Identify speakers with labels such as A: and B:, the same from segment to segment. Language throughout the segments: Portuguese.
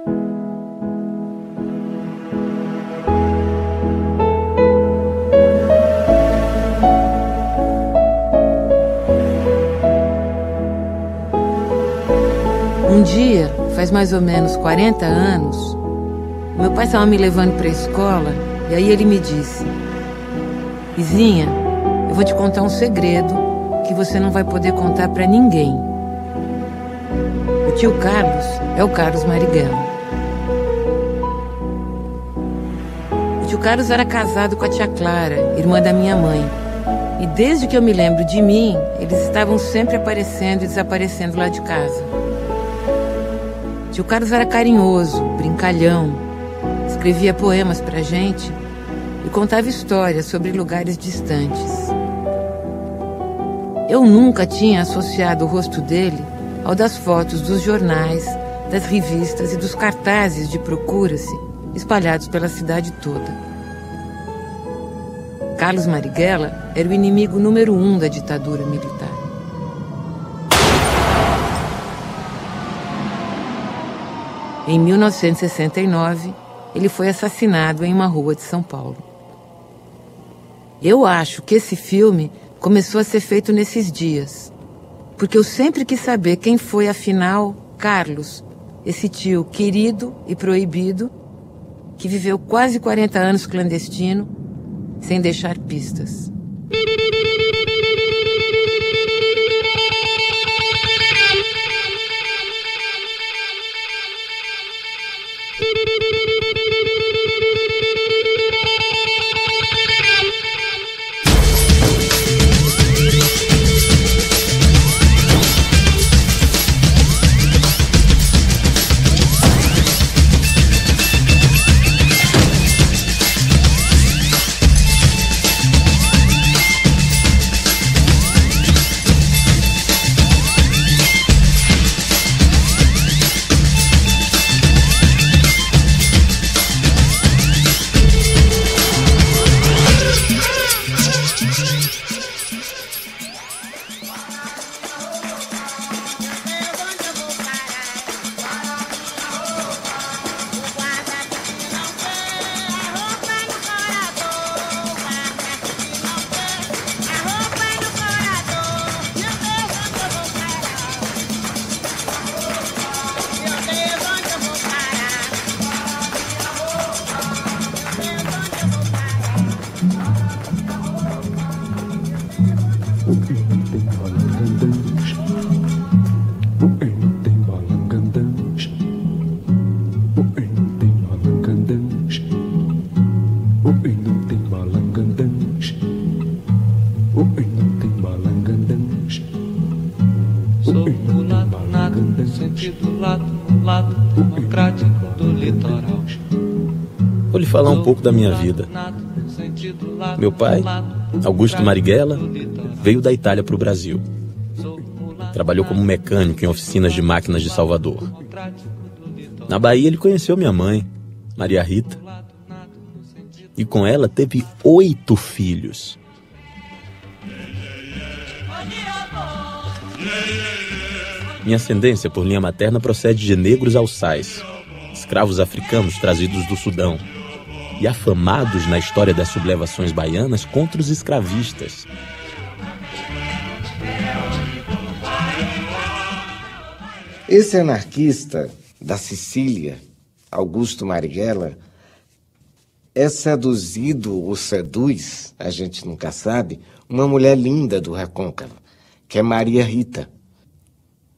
A: Um dia, faz mais ou menos 40 anos, meu pai estava me levando para a escola e aí ele me disse: Izinha, eu vou te contar um segredo que você não vai poder contar para ninguém. O tio Carlos é o Carlos Marighella. O tio Carlos era casado com a tia Clara, irmã da minha mãe. E desde que eu me lembro de mim, eles estavam sempre aparecendo e desaparecendo lá de casa. Tio Carlos era carinhoso, brincalhão, escrevia poemas pra gente e contava histórias sobre lugares distantes. Eu nunca tinha associado o rosto dele ao das fotos dos jornais, das revistas e dos cartazes de procura-se espalhados pela cidade toda. Carlos Marighella era o inimigo número 1 da ditadura militar. Em 1969, ele foi assassinado em uma rua de São Paulo. Eu acho que esse filme começou a ser feito nesses dias, porque eu sempre quis saber quem foi, afinal, Carlos, esse tio querido e proibido, que viveu quase 40 anos clandestino, sem deixar pistas.
B: Vou lhe falar um pouco da minha vida. Meu pai, Augusto Marighella, veio da Itália para o Brasil. Trabalhou como mecânico em oficinas de máquinas de Salvador. Na Bahia ele conheceu minha mãe, Maria Rita. E com ela teve 8 filhos. Minha ascendência por linha materna procede de negros alçais, escravos africanos trazidos do Sudão e afamados na história das sublevações baianas contra os escravistas.
C: Esse anarquista da Sicília, Augusto Marighella, é seduzido ou seduz, a gente nunca sabe, uma mulher linda do Recôncavo, que é Maria Rita.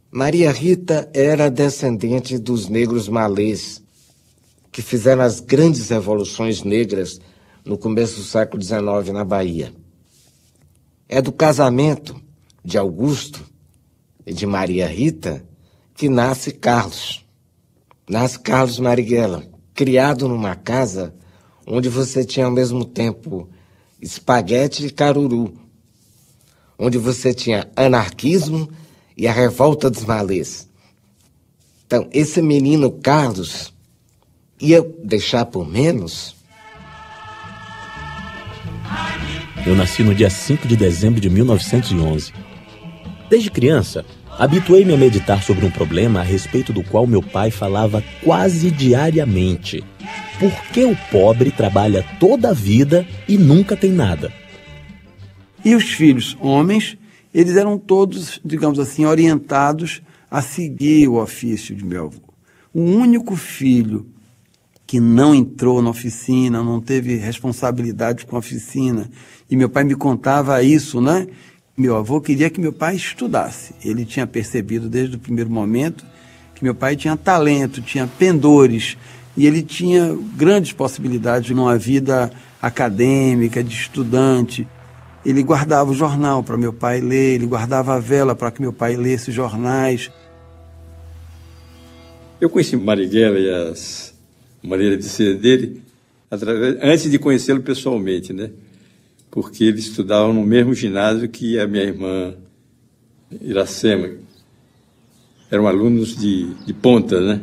C: Maria Rita era descendente dos negros malês, que fizeram as grandes revoluções negras no começo do século XIX na Bahia. É do casamento de Augusto e de Maria Rita que nasce Carlos. Nasce Carlos Marighella, criado numa casa onde você tinha ao mesmo tempo espaguete e caruru, onde você tinha anarquismo e a revolta dos malês. Então, esse menino Carlos ia deixar por menos?
B: Eu nasci no dia 5 de dezembro de 1911. Desde criança, Habituei-me a meditar sobre um problema a respeito do qual meu pai falava quase diariamente. Por que o pobre trabalha toda a vida e nunca tem nada?
D: E os filhos homens, eles eram todos, digamos assim, orientados a seguir o ofício de meu avô. O único filho que não entrou na oficina, não teve responsabilidade com a oficina, e meu pai me contava isso, né? Meu avô queria que meu pai estudasse. Ele tinha percebido desde o primeiro momento que meu pai tinha talento, tinha pendores, e ele tinha grandes possibilidades numa vida acadêmica, de estudante. Ele guardava o jornal para meu pai ler, ele guardava a vela para que meu pai lesse os jornais.
E: Eu conheci Marighella e as maneiras de ser dele antes de conhecê-lo pessoalmente, né? Porque eles estudavam no mesmo ginásio que a minha irmã Iracema. Eram alunos de ponta, né?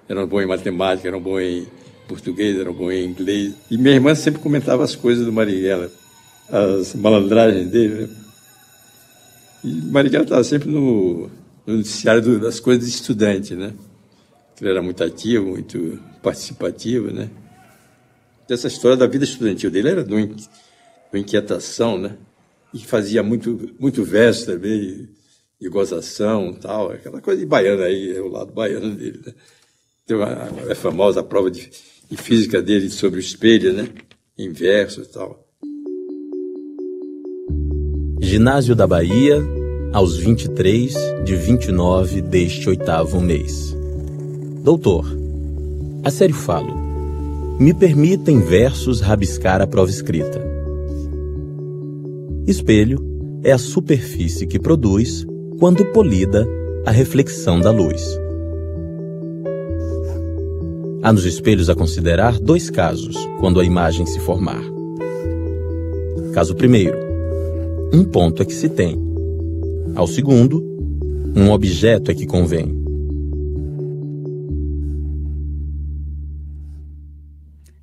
E: Eram bons em matemática, eram bons em português, eram bons em inglês. E minha irmã sempre comentava as coisas do Marighella, as malandragens dele, né? E Marighella estava sempre no noticiário das coisas de estudante, né? Ele era muito ativo, muito participativo, né? Essa história da vida estudantil dele era de uma inquietação, né? E fazia muito verso também, e gozação, tal, aquela coisa de baiano aí, é o lado baiano dele, né? Tem a famosa prova de física dele sobre o espelho, né? Em verso e tal.
B: Ginásio da Bahia, aos 23 de 29 deste 8º mês. Doutor, a sério falo, me permita em versos rabiscar a prova escrita. Espelho é a superfície que produz, quando polida, a reflexão da luz. Há nos espelhos a considerar 2 casos, quando a imagem se formar. Caso primeiro, um ponto é que se tem. Ao segundo, um objeto é que convém.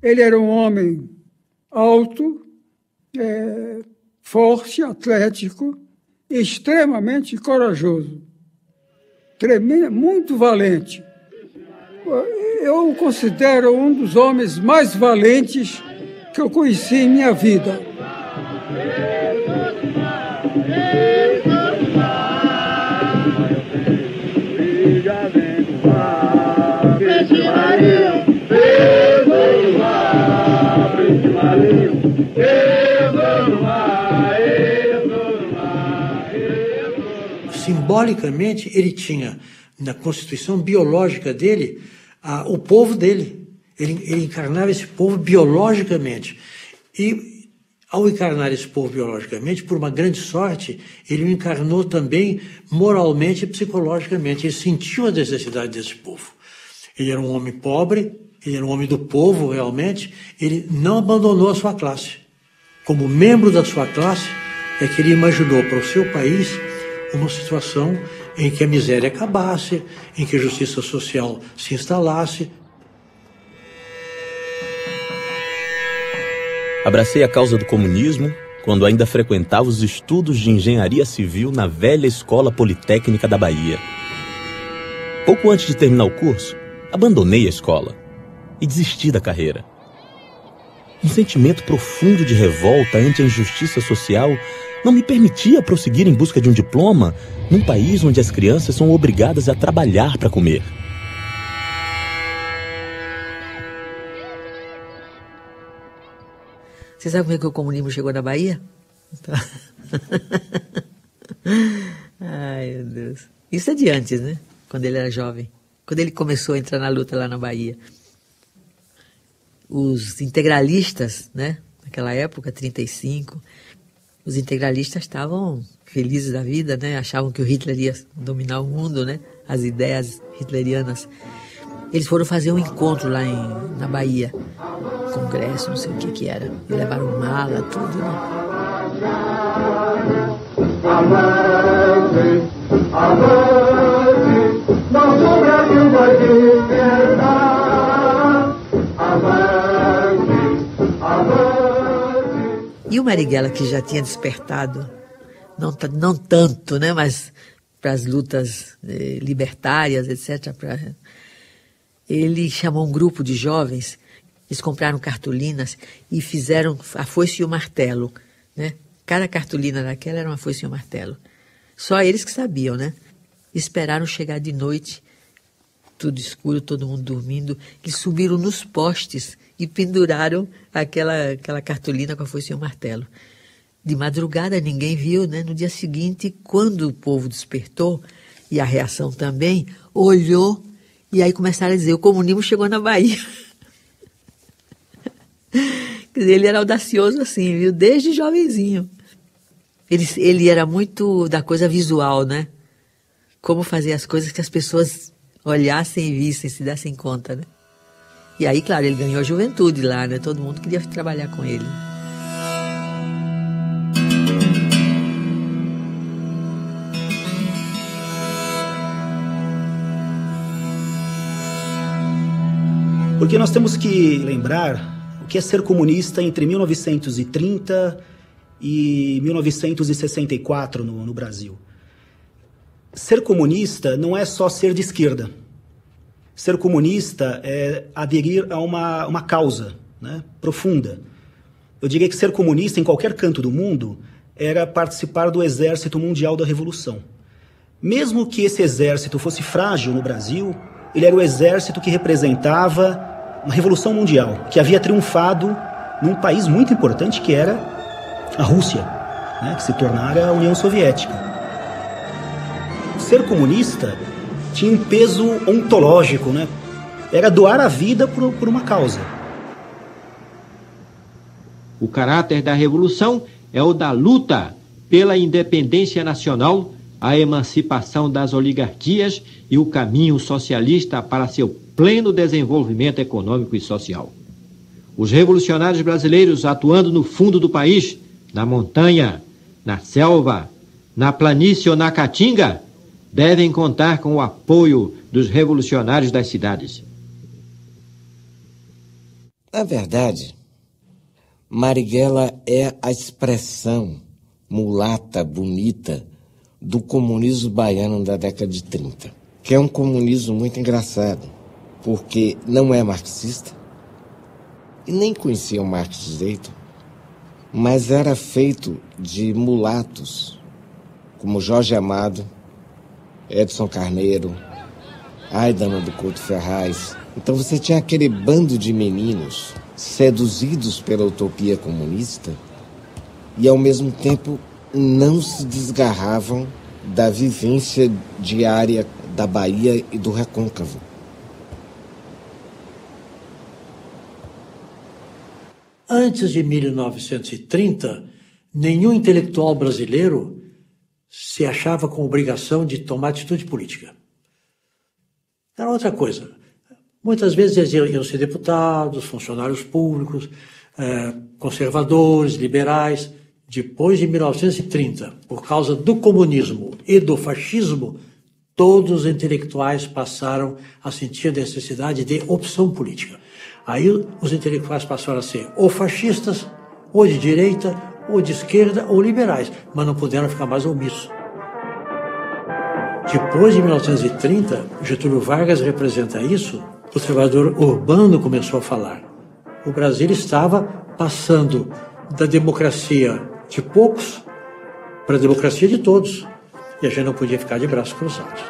F: Ele era um homem alto, forte, atlético, extremamente corajoso, muito valente. Eu o considero um dos homens mais valentes que eu conheci em minha vida.
G: Simbolicamente, ele tinha na constituição biológica dele o povo dele. Ele encarnava esse povo biologicamente. E, ao encarnar esse povo biologicamente, por uma grande sorte, ele o encarnou também moralmente e psicologicamente. Ele sentiu a necessidade desse povo. Ele era um homem pobre, ele era um homem do povo realmente, ele não abandonou a sua classe. Como membro da sua classe, é que ele imaginou para o seu país uma situação em que a miséria acabasse, em que a justiça social se instalasse.
B: Abracei a causa do comunismo quando ainda frequentava os estudos de engenharia civil na velha Escola Politécnica da Bahia. Pouco antes de terminar o curso, abandonei a escola e desisti da carreira. Um sentimento profundo de revolta ante a injustiça social não me permitia prosseguir em busca de um diploma num país onde as crianças são obrigadas a trabalhar para comer.
H: Você sabe como é que o comunismo chegou na Bahia? Tá. Ai, meu Deus. Isso é de antes, né? Quando ele era jovem. Quando ele começou a entrar na luta lá na Bahia. Os integralistas, né? Naquela época, 35, os integralistas estavam felizes da vida, né? Achavam que o Hitler ia dominar o mundo, né? As ideias hitlerianas. Eles foram fazer um encontro lá na Bahia. Congresso, não sei o que era. E levaram mala, tudo, né?
I: Avante, avante, nosso Brasil vai despertar. Avante, avante.
H: E o Marighella, que já tinha despertado, não tanto, né? Mas para as lutas libertárias, etc. Ele chamou um grupo de jovens, eles compraram cartolinas e fizeram a foice e o martelo, né? Cada cartolina daquela era uma foice e um martelo. Só eles que sabiam, né? Esperaram chegar de noite, tudo escuro, todo mundo dormindo. Eles subiram nos postes e penduraram aquela cartolina com a foice e o martelo. De madrugada ninguém viu, né? No dia seguinte, quando o povo despertou, e a reação também, olhou e aí começaram a dizer, o comunismo chegou na Bahia. Quer dizer, ele era audacioso assim, viu? Desde jovenzinho. Ele era muito da coisa visual, né? Como fazer as coisas que as pessoas olhassem e vissem, se dessem conta, né? E aí, claro, ele ganhou a juventude lá, né? Todo mundo queria trabalhar com ele.
J: Porque nós temos que lembrar o que é ser comunista entre 1930 e 1964 no Brasil. Ser comunista não é só ser de esquerda. Ser comunista é aderir a uma causa, né, profunda. Eu diria que ser comunista em qualquer canto do mundo era participar do Exército Mundial da Revolução. Mesmo que esse exército fosse frágil no Brasil, ele era o exército que representava uma revolução mundial, que havia triunfado num país muito importante que era a Rússia, né, que se tornara a União Soviética. Ser comunista tinha um peso ontológico, né? Era doar a vida por uma causa.
K: O caráter da revolução é o da luta pela independência nacional, a emancipação das oligarquias e o caminho socialista para seu pleno desenvolvimento econômico e social. Os revolucionários brasileiros atuando no fundo do país, na montanha, na selva, na planície ou na caatinga, devem contar com o apoio dos revolucionários das cidades.
C: Na verdade, Marighella é a expressão mulata, bonita, do comunismo baiano da década de 30, que é um comunismo muito engraçado, porque não é marxista, e nem conhecia o Marx direito, mas era feito de mulatos, como Jorge Amado, Edson Carneiro, Aidana do Couto Ferraz. Então você tinha aquele bando de meninos seduzidos pela utopia comunista e, ao mesmo tempo, não se desgarravam da vivência diária da Bahia e do Recôncavo.
G: Antes de 1930, nenhum intelectual brasileiro se achava com obrigação de tomar atitude política. Era outra coisa. Muitas vezes eles iam ser deputados, funcionários públicos, conservadores, liberais. Depois de 1930, por causa do comunismo e do fascismo, todos os intelectuais passaram a sentir a necessidade de opção política. Aí os intelectuais passaram a ser ou fascistas, ou de direita, ou de esquerda, ou liberais, mas não puderam ficar mais omissos. Depois de 1930, Getúlio Vargas representa isso, o conservador urbano começou a falar. O Brasil estava passando da democracia de poucos para a democracia de todos, e a gente não podia ficar de braços cruzados.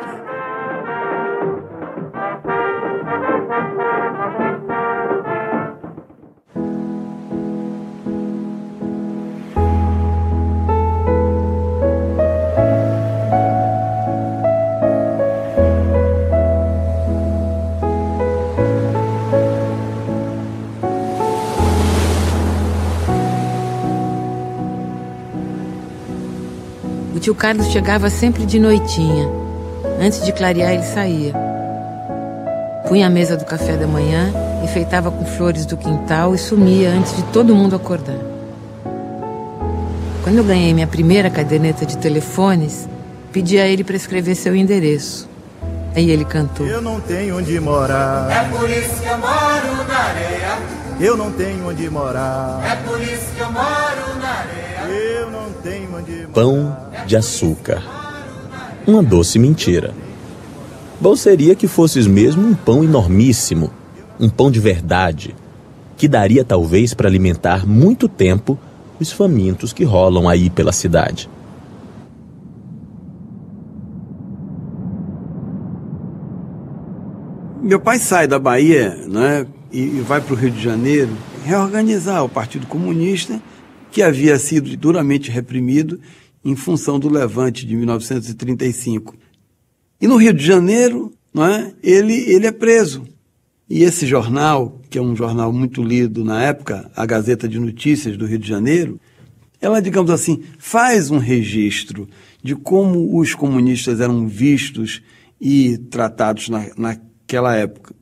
A: O tio Carlos chegava sempre de noitinha. Antes de clarear, ele saía. Punha a mesa do café da manhã, enfeitava com flores do quintal e sumia antes de todo mundo acordar. Quando eu ganhei minha primeira caderneta de telefones, pedi a ele para escrever seu endereço. Aí ele cantou:
L: Eu não tenho onde morar.
I: É por isso que eu moro na areia.
L: Eu não tenho onde morar.
I: É por isso que eu moro na areia.
L: Eu não tenho onde morar.
B: Pão de açúcar. uma doce mentira. Bom seria que fosses mesmo um pão enormíssimo, um pão de verdade, que daria talvez para alimentar muito tempo os famintos que rolam aí pela cidade.
D: Meu pai sai da Bahia, né, e vai para o Rio de Janeiro reorganizar o Partido Comunista, que havia sido duramente reprimido em função do levante de 1935. E no Rio de Janeiro, né, ele é preso. E esse jornal, que é um jornal muito lido na época, a Gazeta de Notícias do Rio de Janeiro, ela, digamos assim, faz um registro de como os comunistas eram vistos e tratados naquela época.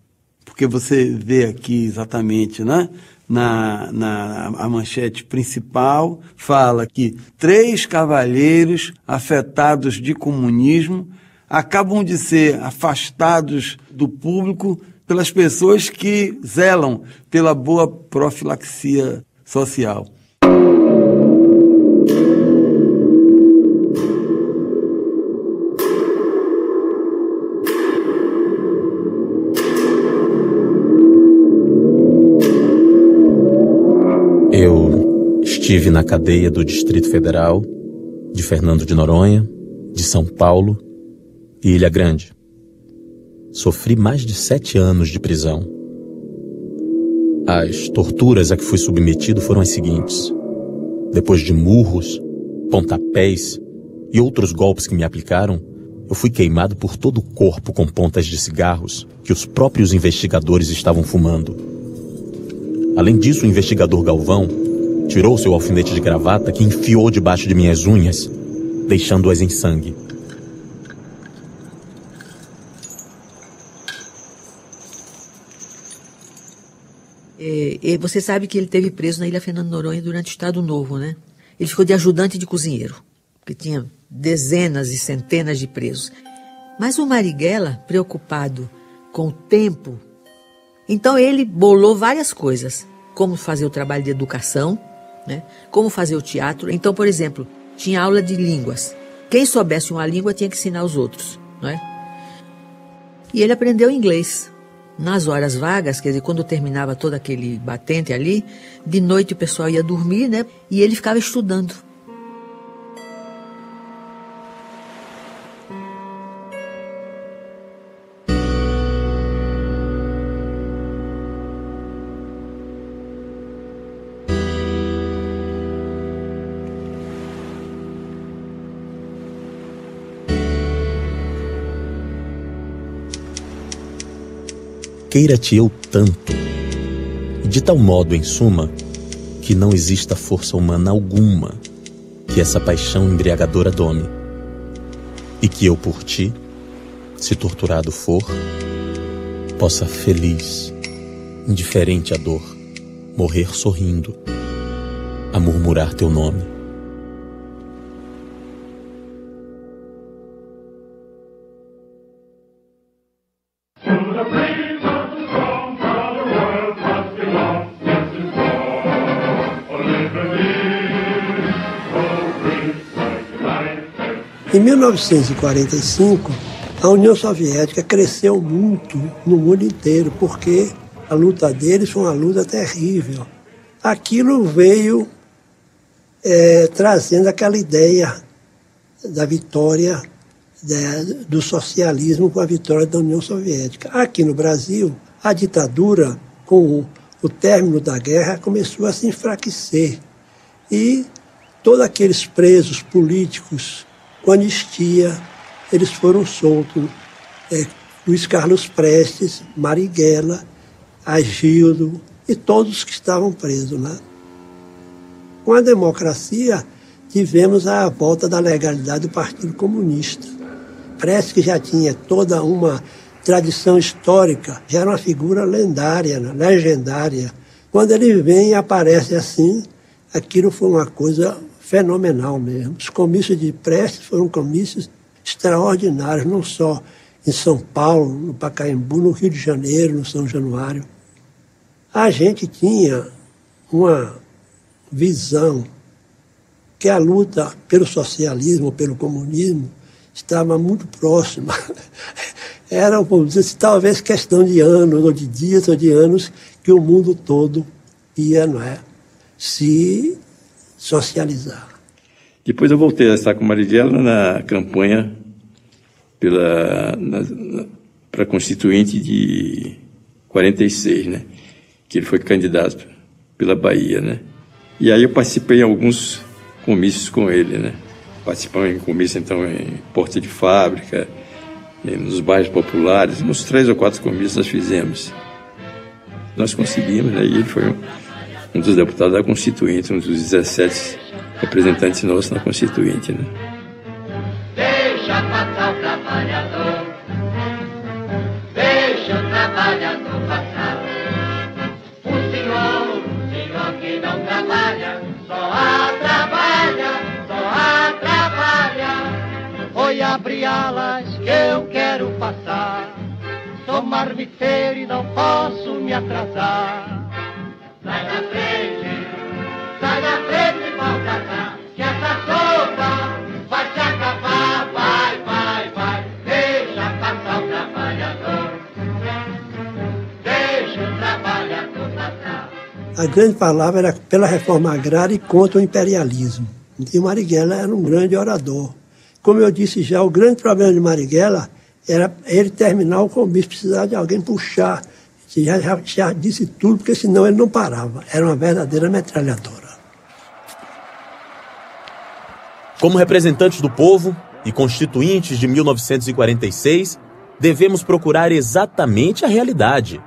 D: Porque você vê aqui exatamente, né? A manchete principal fala que 3 cavalheiros afetados de comunismo acabam de ser afastados do público pelas pessoas que zelam pela boa profilaxia social.
B: Eu estive na cadeia do Distrito Federal, de Fernando de Noronha, de São Paulo e Ilha Grande. Sofri mais de 7 anos de prisão. As torturas a que fui submetido foram as seguintes. Depois de murros, pontapés e outros golpes que me aplicaram, eu fui queimado por todo o corpo com pontas de cigarros que os próprios investigadores estavam fumando. Além disso, o investigador Galvão tirou seu alfinete de gravata que enfiou debaixo de minhas unhas, deixando-as em sangue.
H: E você sabe que ele esteve preso na Ilha Fernando Noronha durante o Estado Novo, né? Ele ficou de ajudante de cozinheiro, porque tinha dezenas e centenas de presos. Mas o Marighella, preocupado com o tempo, então ele bolou várias coisas, como fazer o trabalho de educação, né? Como fazer o teatro. Então, por exemplo, tinha aula de línguas. Quem soubesse uma língua tinha que ensinar os outros, não é? E ele aprendeu inglês. Nas horas vagas, quer dizer, quando terminava todo aquele batente ali, de noite o pessoal ia dormir, né? E ele ficava estudando.
B: Queira-te eu tanto, e de tal modo, em suma, que não exista força humana alguma que essa paixão embriagadora dome, e que eu por ti, se torturado for, possa feliz, indiferente à dor, morrer sorrindo, a murmurar teu nome.
M: Em 1945, a União Soviética cresceu muito no mundo inteiro, porque a luta deles foi uma luta terrível. Aquilo veio trazendo aquela ideia da vitória do socialismo com a vitória da União Soviética. Aqui no Brasil, a ditadura, com o término da guerra, começou a se enfraquecer. E todos aqueles presos políticos com anistia, eles foram soltos. Luiz Carlos Prestes, Marighella, Agildo e todos que estavam presos lá. Com a democracia, tivemos a volta da legalidade do Partido Comunista. Prestes, que já tinha toda uma tradição histórica, já era uma figura lendária, legendária. Quando ele vem e aparece assim, aquilo foi uma coisa fenomenal mesmo. Os comícios de Prestes foram comícios extraordinários, não só em São Paulo, no Pacaembu, no Rio de Janeiro, no São Januário. A gente tinha uma visão que a luta pelo socialismo, pelo comunismo, estava muito próxima. Era, vamos dizer, talvez questão de anos, ou de dias, ou de anos, que o mundo todo ia, não é, se socializar.
E: Depois eu voltei a estar com Marighella na campanha para constituinte de 46, né? Que ele foi candidato pela Bahia, né? E aí eu participei em alguns comícios com ele, né? Participamos em comícios, então, em porta de fábrica, nos bairros populares, uns 3 ou 4 comícios nós fizemos. Nós conseguimos, né? E ele foi um dos deputados da Constituinte, um dos 17 representantes nossos na Constituinte, né?
I: Deixa passar o trabalhador, deixa o trabalhador passar. O senhor que não trabalha, só trabalha. Oi, abre alas que eu quero passar. Sou marmiteiro e não posso me atrasar. Sai da frente, de pau pra cá, que essa sopa vai te acabar, vai. Deixa passar o trabalhador, deixa o trabalhador passar.
M: A grande palavra era pela reforma agrária e contra o imperialismo. E Marighella era um grande orador. Como eu disse já, o grande problema de Marighella era ele terminar o comício, precisar de alguém puxar. Já disse tudo, porque senão ele não parava. Era uma verdadeira metralhadora.
B: Como representantes do povo e constituintes de 1946, devemos procurar exatamente a realidade.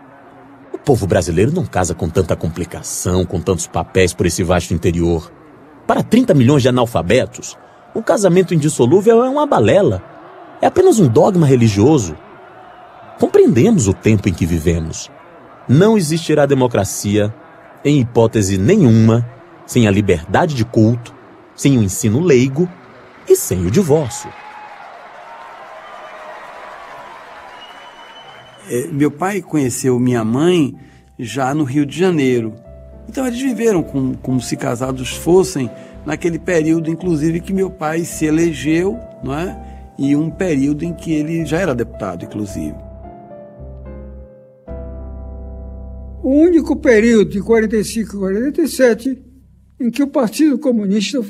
B: O povo brasileiro não casa com tanta complicação, com tantos papéis por esse vasto interior. Para 30 milhões de analfabetos, o casamento indissolúvel é uma balela. É apenas um dogma religioso. Compreendemos o tempo em que vivemos. Não existirá democracia, em hipótese nenhuma, sem a liberdade de culto, sem o ensino leigo e sem o divórcio.
D: Meu pai conheceu minha mãe já no Rio de Janeiro. Então eles viveram como se casados fossem naquele período, inclusive, que meu pai se elegeu, não é? E um período em que ele já era deputado, inclusive.
F: O único período de 45 e 47 em que o Partido Comunista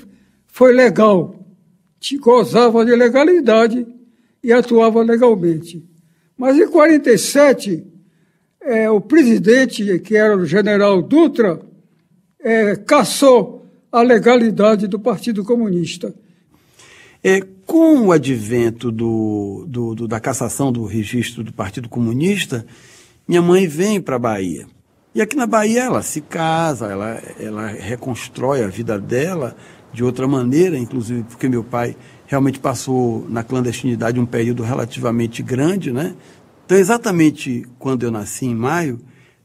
F: foi legal, gozava de legalidade e atuava legalmente. Mas em 47, o presidente, que era o general Dutra, cassou a legalidade do Partido Comunista.
D: Com o advento da cassação do registro do Partido Comunista, minha mãe vem para a Bahia. E aqui na Bahia ela se casa, ela reconstrói a vida dela de outra maneira, inclusive porque meu pai realmente passou na clandestinidade um período relativamente grande, né? Então, exatamente quando eu nasci, em maio,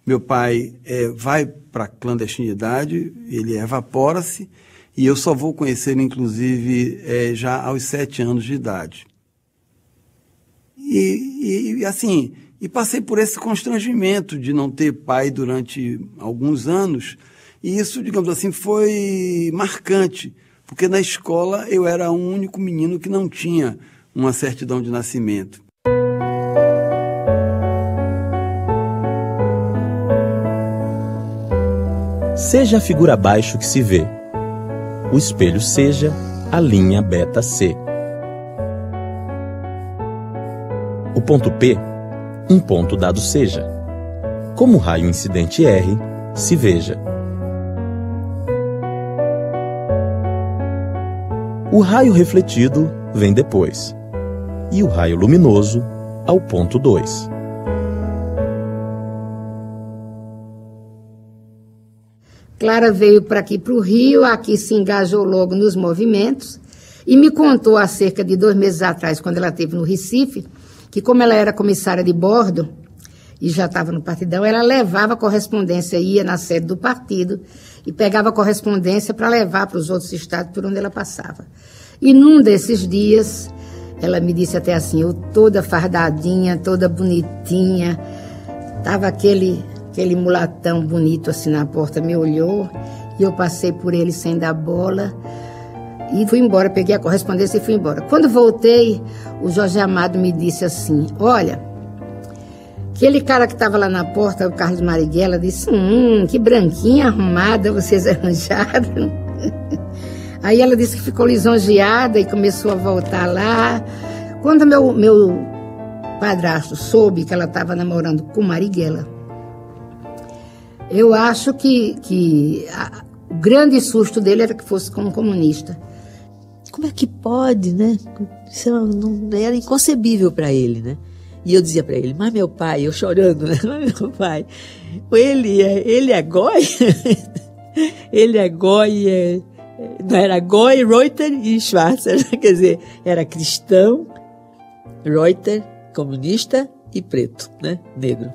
D: meu pai vai para a clandestinidade, ele evapora-se, e eu só vou conhecer, inclusive, já aos 7 anos de idade. E passei por esse constrangimento de não ter pai durante alguns anos, e isso, digamos assim, foi marcante, porque na escola eu era o único menino que não tinha uma certidão de nascimento.
B: Seja a figura abaixo que se vê. O espelho seja a linha beta C. O ponto P, um ponto dado seja. Como o raio incidente R, se veja. O raio refletido vem depois, e o raio luminoso ao ponto 2.
N: Clara veio para aqui, para o Rio, aqui se engajou logo nos movimentos e me contou há cerca de 2 meses atrás, quando ela esteve no Recife, que como ela era comissária de bordo e já estava no partidão, ela levava correspondência, ia na sede do partido e pegava correspondência para levar para os outros estados por onde ela passava. E num desses dias, ela me disse até assim, eu toda fardadinha, toda bonitinha, estava aquele mulatão bonito assim na porta, me olhou e eu passei por ele sem dar bola. E fui embora, peguei a correspondência e fui embora. Quando voltei, o Jorge Amado me disse assim, olha, aquele cara que estava lá na porta, o Carlos Marighella, disse, que branquinha arrumada vocês arranjaram. Aí ela disse que ficou lisonjeada e começou a voltar lá. Quando meu padrasto soube que ela estava namorando com Marighella, eu acho que o grande susto dele era que fosse como comunista.
H: Como é que pode, né? Isso não era inconcebível para ele, né? E eu dizia para ele, mas meu pai, eu chorando, né? Mas meu pai, ele é Goy? Ele é Goy, não era Goy, Reuter e Schwarzer, quer dizer, era cristão, Reuter, comunista e preto, né? Negro.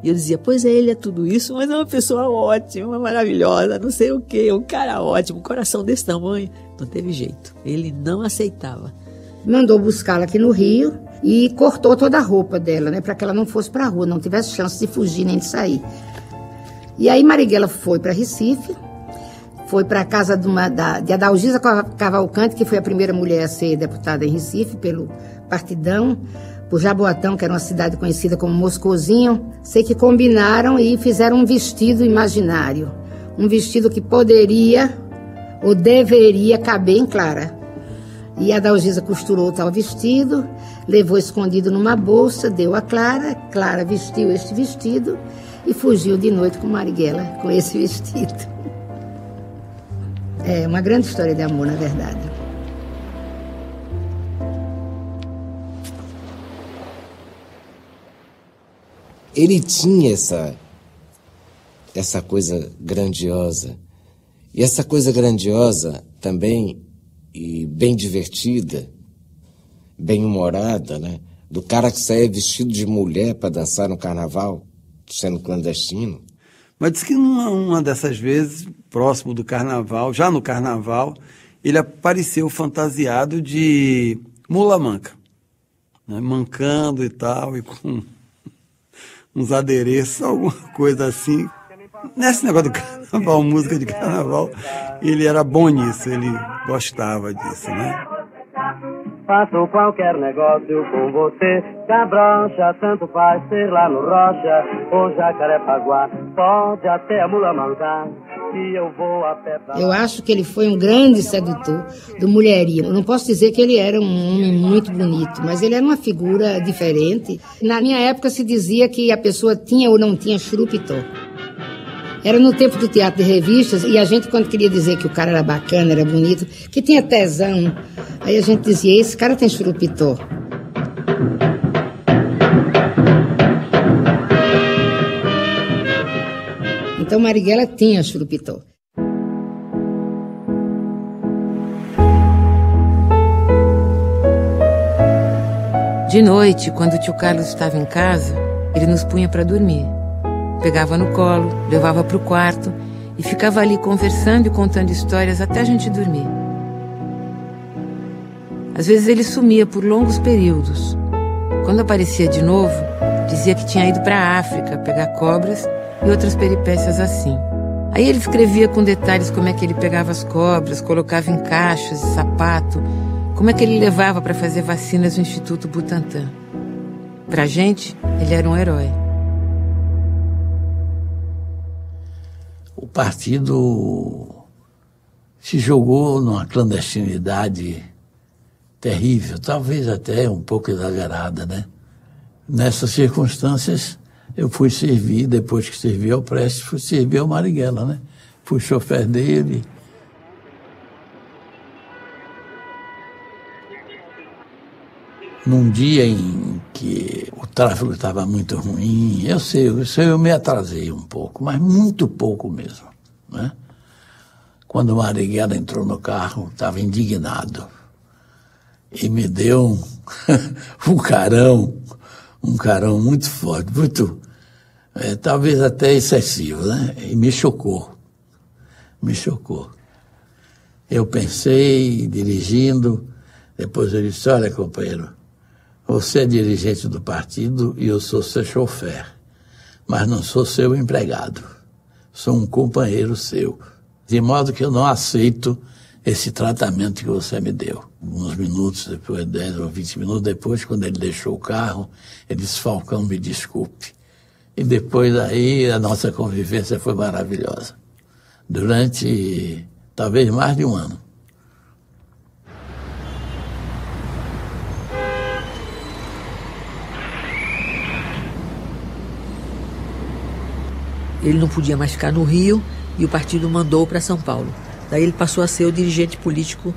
H: E eu dizia, pois ele é tudo isso, mas é uma pessoa ótima, maravilhosa, não sei o quê, um cara ótimo, um coração desse tamanho. Não teve jeito, ele não aceitava.
N: Mandou buscá-la aqui no Rio e cortou toda a roupa dela, né, para que ela não fosse para a rua, não tivesse chance de fugir nem de sair. E aí Marighella foi para Recife, foi para a casa de Adalgisa Cavalcante, que foi a primeira mulher a ser deputada em Recife pelo Partidão, por Jaboatão, que era uma cidade conhecida como Moscozinho. Sei que combinaram e fizeram um vestido imaginário. Um vestido que poderia ou deveria caber em Clara. E a Adalgisa costurou o tal vestido, levou escondido numa bolsa, deu a Clara. Clara vestiu este vestido e fugiu de noite com Marighella, com esse vestido. É uma grande história de amor, na verdade.
C: Ele tinha essa coisa grandiosa. E essa coisa grandiosa também, e bem divertida, bem humorada, né? Do cara que saía vestido de mulher para dançar no carnaval, sendo clandestino.
D: Mas diz que numa dessas vezes, próximo do carnaval, já no carnaval, ele apareceu fantasiado de mula manca, né? Mancando e tal, e com uns adereços, alguma coisa assim. Nesse negócio do carnaval, música de carnaval, ele era bom nisso, ele gostava disso, né?
I: Faço qualquer negócio com você, cabrocha, tanto faz ser lá no Rocha ou Jacarepaguá, pode até a mula mancar, que eu vou a pé pra lá.
N: Eu acho que ele foi um grande sedutor do mulherio. Eu não posso dizer que ele era um homem muito bonito, mas ele era uma figura diferente. Na minha época se dizia que a pessoa tinha ou não tinha churupitó. Era no tempo do teatro de revistas, e a gente, quando queria dizer que o cara era bacana, era bonito, que tinha tesão, aí a gente dizia, esse cara tem churupitó. Então Marighella tinha churupitó.
A: De noite, quando o tio Carlos estava em casa, ele nos punha para dormir. Pegava no colo, levava para o quarto e ficava ali conversando e contando histórias até a gente dormir. Às vezes ele sumia por longos períodos. Quando aparecia de novo, dizia que tinha ido para a África pegar cobras e outras peripécias assim. Aí ele escrevia com detalhes como é que ele pegava as cobras, colocava em caixas de sapato, como é que ele levava para fazer vacinas no Instituto Butantan. Pra gente, ele era um herói.
O: O partido se jogou numa clandestinidade terrível, talvez até um pouco exagerada, né? Nessas circunstâncias, eu fui servir, depois que servi ao Prestes, fui servir ao Marighella, né? Fui chofer dele. Num dia em que o tráfego estava muito ruim, eu me atrasei um pouco, mas muito pouco mesmo, né? Quando o Marighella entrou no carro, estava indignado e me deu um carão muito forte, talvez até excessivo, né? E me chocou. Eu pensei, dirigindo, depois ele disse, olha, companheiro, você é dirigente do partido e eu sou seu chofer, mas não sou seu empregado. Sou um companheiro seu. De modo que eu não aceito esse tratamento que você me deu. Uns minutos depois, 10 ou 20 minutos depois, quando ele deixou o carro, ele disse, Falcão, me desculpe. E depois aí a nossa convivência foi maravilhosa. Durante talvez mais de um ano.
H: Ele não podia mais ficar no Rio e o partido mandou para São Paulo. Daí ele passou a ser o dirigente político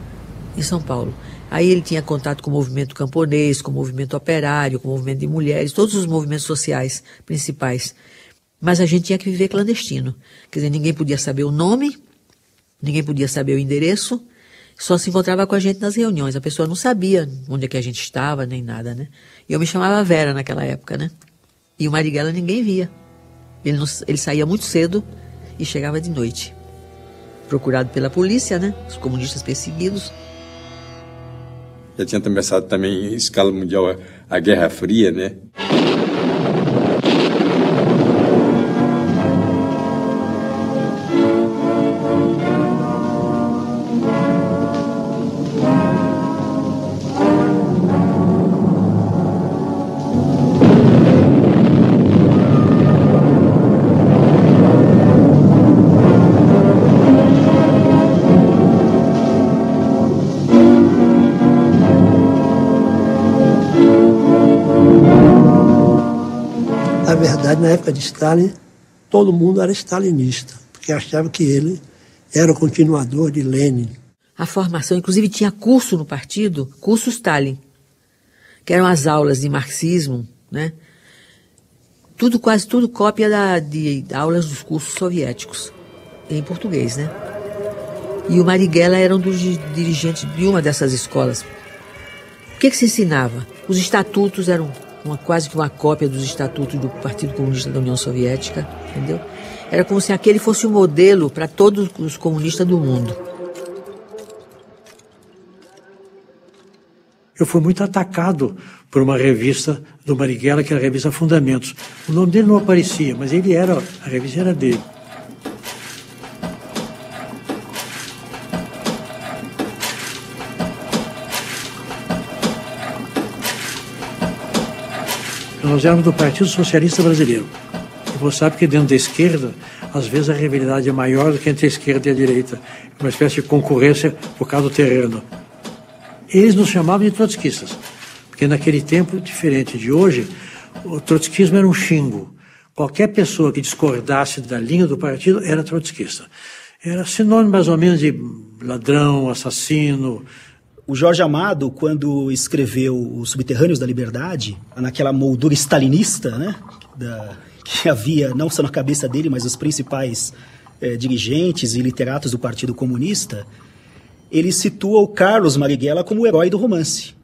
H: em São Paulo. Aí ele tinha contato com o movimento camponês, com o movimento operário, com o movimento de mulheres, todos os movimentos sociais principais. Mas a gente tinha que viver clandestino. Quer dizer, ninguém podia saber o nome, ninguém podia saber o endereço, só se encontrava com a gente nas reuniões. A pessoa não sabia onde é que a gente estava, nem nada, né? E eu me chamava Vera naquela época, né? E o Marighella ninguém via. Ele saía muito cedo e chegava de noite. Procurado pela polícia, né? Os comunistas perseguidos.
E: Já tinha começado também em escala mundial a Guerra Fria, né?
M: Na verdade, na época de Stalin, todo mundo era stalinista, porque achava que ele era o continuador de Lenin.
H: A formação, inclusive, tinha curso no partido, curso Stalin, que eram as aulas de marxismo, né? Quase tudo cópia de aulas dos cursos soviéticos, em português, né? E o Marighella era um dos dirigentes de uma dessas escolas. O que se ensinava? Os estatutos eram quase que uma cópia dos estatutos do Partido Comunista da União Soviética, entendeu? Era como se aquele fosse um modelo para todos os comunistas do mundo.
G: Eu fui muito atacado por uma revista do Marighella, que era a revista Fundamentos. O nome dele não aparecia, mas a revista era dele. Nós éramos do Partido Socialista Brasileiro. E você sabe que dentro da esquerda, às vezes a rivalidade é maior do que entre a esquerda e a direita. Uma espécie de concorrência por causa do terreno. Eles nos chamavam de trotskistas, porque naquele tempo, diferente de hoje, o trotskismo era um xingo. Qualquer pessoa que discordasse da linha do partido era trotskista. Era sinônimo mais ou menos de ladrão, assassino.
J: O Jorge Amado, quando escreveu Os Subterrâneos da Liberdade, naquela moldura stalinista, né, que havia não só na cabeça dele, mas os principais dirigentes e literatos do Partido Comunista, ele situa o Carlos Marighella como o herói do romance.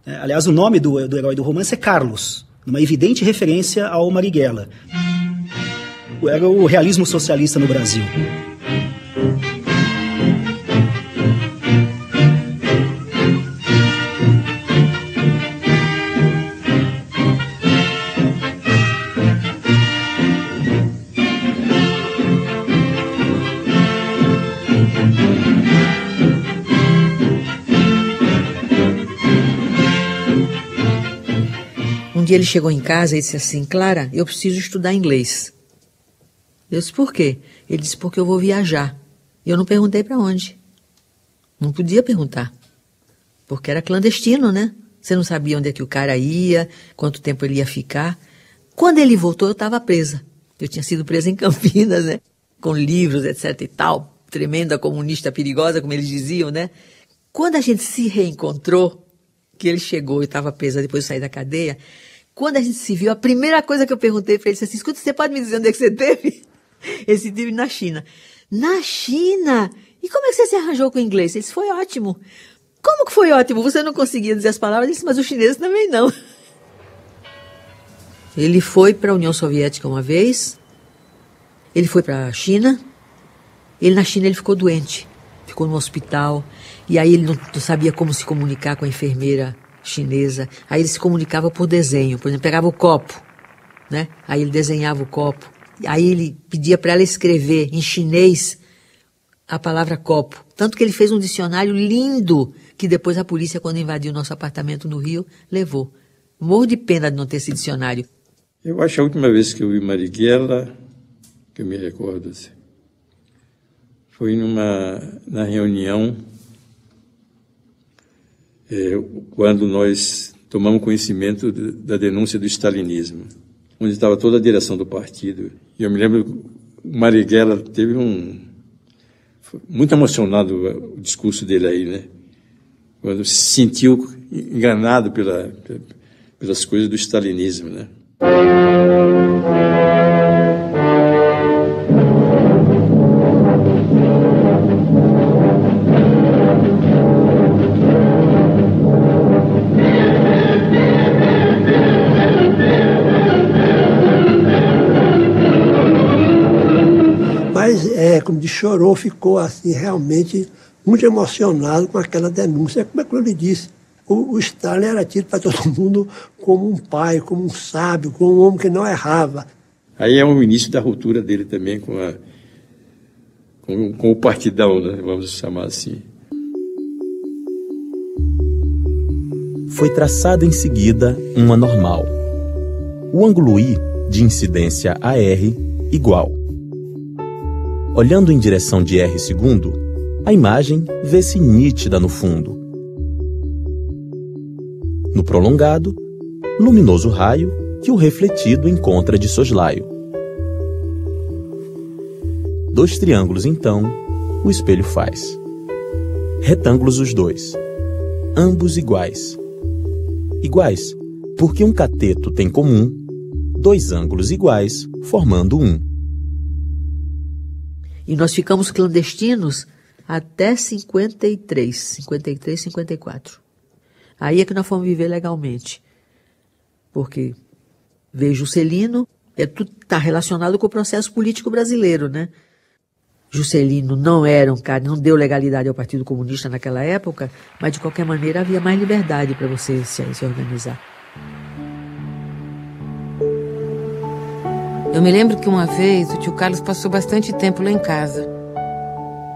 J: Aliás, o nome do herói do romance é Carlos, uma evidente referência ao Marighella. Era o realismo socialista no Brasil.
H: Um dia ele chegou em casa e disse assim, Clara, eu preciso estudar inglês. Eu disse, por quê? Ele disse, porque eu vou viajar. E eu não perguntei para onde. Não podia perguntar. Porque era clandestino, né? Você não sabia onde é que o cara ia, quanto tempo ele ia ficar. Quando ele voltou, eu estava presa. Eu tinha sido presa em Campinas, né? Com livros, etc e tal. Tremenda comunista perigosa, como eles diziam, né? Quando a gente se reencontrou, que ele chegou e estava presa depois de sair da cadeia, quando a gente se viu, a primeira coisa que eu perguntei para ele, assim, escuta, você pode me dizer onde é que você teve? Esse teve na China. Na China? E como é que você se arranjou com o inglês? Ele disse, foi ótimo. Como que foi ótimo? Você não conseguia dizer as palavras? Ele disse, mas os chineses também não. Ele foi para a União Soviética uma vez, ele foi para a China, na China ele ficou doente, ficou no hospital, e aí ele não sabia como se comunicar com a enfermeira chinesa, aí ele se comunicava por desenho, por exemplo, pegava o copo, né? Aí ele desenhava o copo, aí ele pedia para ela escrever em chinês a palavra copo. Tanto que ele fez um dicionário lindo, que depois a polícia, quando invadiu nosso apartamento no Rio, levou. Morro de pena de não ter esse dicionário.
E: Eu acho que a última vez que eu vi Marighella, que eu me recordo, assim, foi na reunião, quando nós tomamos conhecimento da denúncia do stalinismo, onde estava toda a direção do partido. E eu me lembro que o Marighella teve foi muito emocionado o discurso dele aí, né? Quando se sentiu enganado pelas coisas do stalinismo, né?
M: Mas, como diz, chorou, ficou assim realmente muito emocionado com aquela denúncia. Como é que eu lhe disse? O Stalin era tido para todo mundo como um pai, como um sábio, como um homem que não errava.
E: Aí é o início da ruptura dele também com o partidão, né? Vamos chamar assim.
B: Foi traçada em seguida uma normal. O ângulo I de incidência AR igual. Olhando em direção de R segundo, a imagem vê-se nítida no fundo. No prolongado, luminoso raio que o refletido encontra de soslaio. 2 triângulos, então, o espelho faz. Retângulos os dois, ambos iguais. Iguais, porque um cateto tem comum 2 ângulos iguais, formando um.
H: E nós ficamos clandestinos até 53, 54. Aí é que nós fomos viver legalmente. Porque veio Juscelino, tudo está relacionado com o processo político brasileiro, né? Juscelino não era um cara, não deu legalidade ao Partido Comunista naquela época, mas de qualquer maneira havia mais liberdade para você se organizar.
A: Eu me lembro que uma vez o tio Carlos passou bastante tempo lá em casa.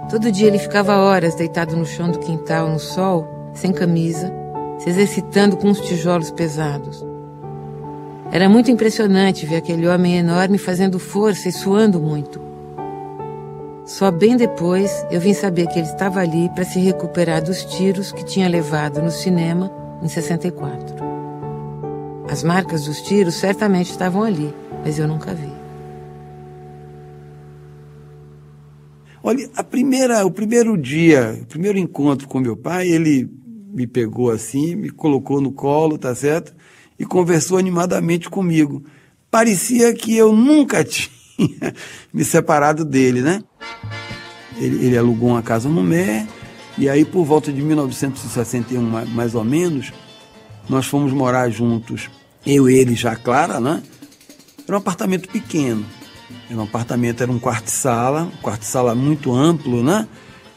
A: Todo dia ele ficava horas deitado no chão do quintal, no sol, sem camisa, se exercitando com uns tijolos pesados. Era muito impressionante ver aquele homem enorme fazendo força e suando muito. Só bem depois eu vim saber que ele estava ali para se recuperar dos tiros que tinha levado no cinema em 64. As marcas dos tiros certamente estavam ali, mas eu nunca vi.
D: Olha, o primeiro dia, o primeiro encontro com meu pai, ele me pegou assim, me colocou no colo, tá certo? E conversou animadamente comigo. Parecia que eu nunca tinha me separado dele, né? Ele alugou uma casa no Mé, e aí por volta de 1961, mais ou menos, nós fomos morar juntos. Eu, ele e já Clara, né? Era um apartamento pequeno. Era um quarto-sala muito amplo, né?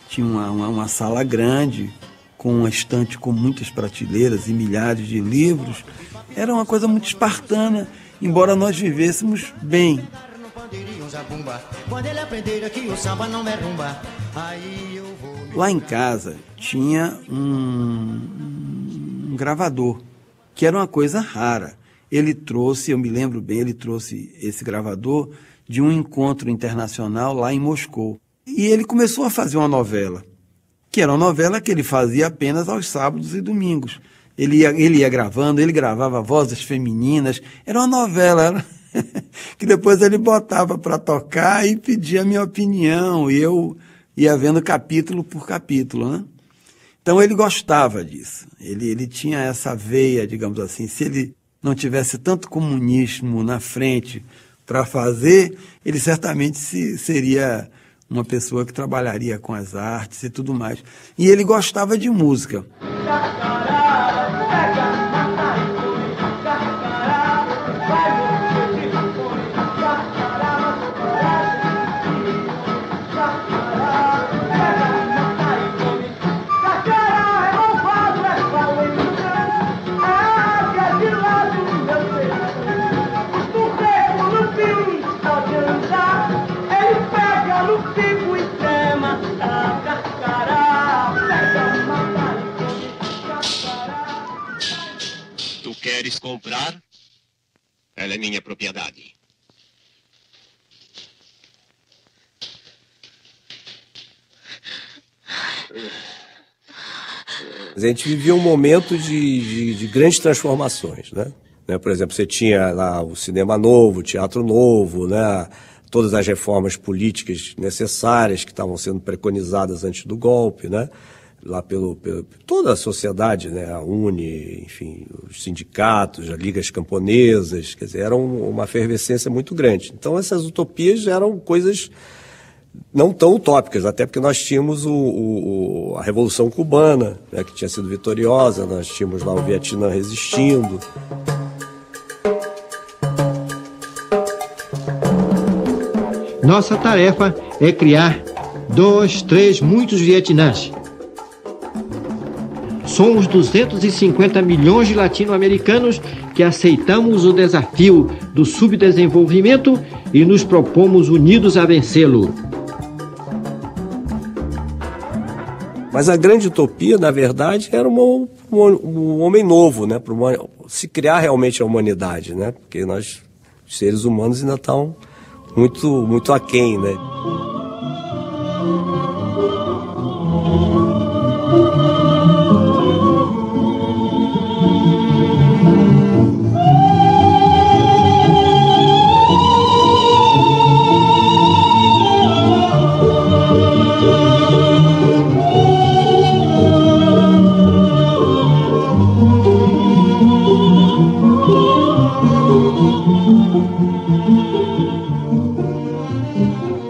D: Tinha uma sala grande, com uma estante com muitas prateleiras e milhares de livros. Era uma coisa muito espartana, embora nós vivêssemos bem. Lá em casa tinha um gravador, que era uma coisa rara. Ele trouxe, eu me lembro bem, ele trouxe esse gravador de um encontro internacional lá em Moscou. E ele começou a fazer uma novela, que era uma novela que ele fazia apenas aos sábados e domingos. Ele ia gravando, ele gravava vozes femininas, era uma novela que depois ele botava para tocar e pedia a minha opinião, e eu ia vendo capítulo por capítulo, né? Então ele gostava disso, ele tinha essa veia, digamos assim. Se ele não tivesse tanto comunismo na frente para fazer, ele certamente seria uma pessoa que trabalharia com as artes e tudo mais. E ele gostava de música.
P: queres comprar, ela é minha propriedade.
Q: A gente vivia um momento de grandes transformações, né? Por exemplo, você tinha lá o cinema novo, o teatro novo, né? Todas as reformas políticas necessárias que estavam sendo preconizadas antes do golpe, né? Lá toda a sociedade, né? A UNE, enfim, os sindicatos, as ligas camponesas, quer dizer, era uma efervescência muito grande. Então essas utopias eram coisas não tão utópicas, até porque nós tínhamos a Revolução Cubana, né, que tinha sido vitoriosa, nós tínhamos lá o Vietnã resistindo.
K: Nossa tarefa é criar 2, 3, muitos Vietnãs. Somos 250 milhões de latino-americanos que aceitamos o desafio do subdesenvolvimento e nos propomos unidos a vencê-lo.
Q: Mas a grande utopia, na verdade, era um homem novo, né? Para se criar realmente a humanidade, né? Porque nós, os seres humanos, ainda estão muito aquém, né?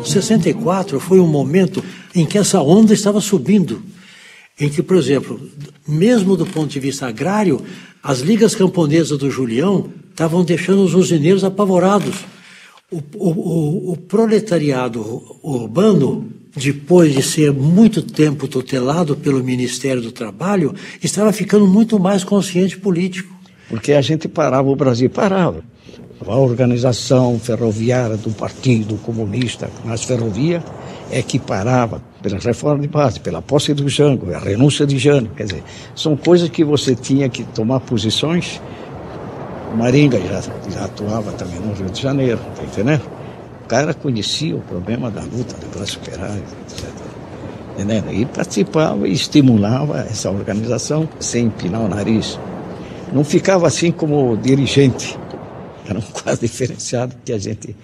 G: Em 64 foi um momento em que essa onda estava subindo, em que, por exemplo, mesmo do ponto de vista agrário, as ligas camponesas do Julião estavam deixando os usineiros apavorados. O proletariado urbano, depois de ser muito tempo tutelado pelo Ministério do Trabalho, estava ficando muito mais consciente político.
R: Porque a gente parava, o Brasil parava. A organização ferroviária do Partido Comunista nas ferrovias é que parava pela reforma de base, pela posse do Jango, a renúncia de Jango. Quer dizer, são coisas que você tinha que tomar posições. Maringa já atuava também no Rio de Janeiro, tá entendendo? O cara conhecia o problema da luta da classe operária, etc. Entendendo? E participava e estimulava essa organização sem empinar o nariz. Não ficava assim como dirigente. Era um quadro diferenciado que a gente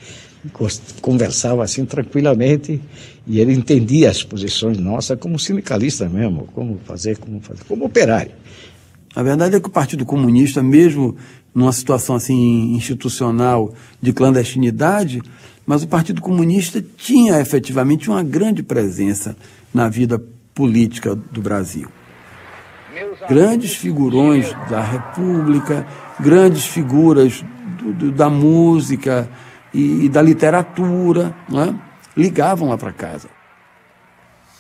R: conversava assim tranquilamente e ele entendia as posições nossas como sindicalista mesmo, como fazer, como operário.
D: A verdade é que o Partido Comunista, mesmo numa situação assim institucional de clandestinidade, mas o Partido Comunista tinha efetivamente uma grande presença na vida política do Brasil. Grandes figurões da República, grandes figuras da música e da literatura, né, ligavam lá para casa.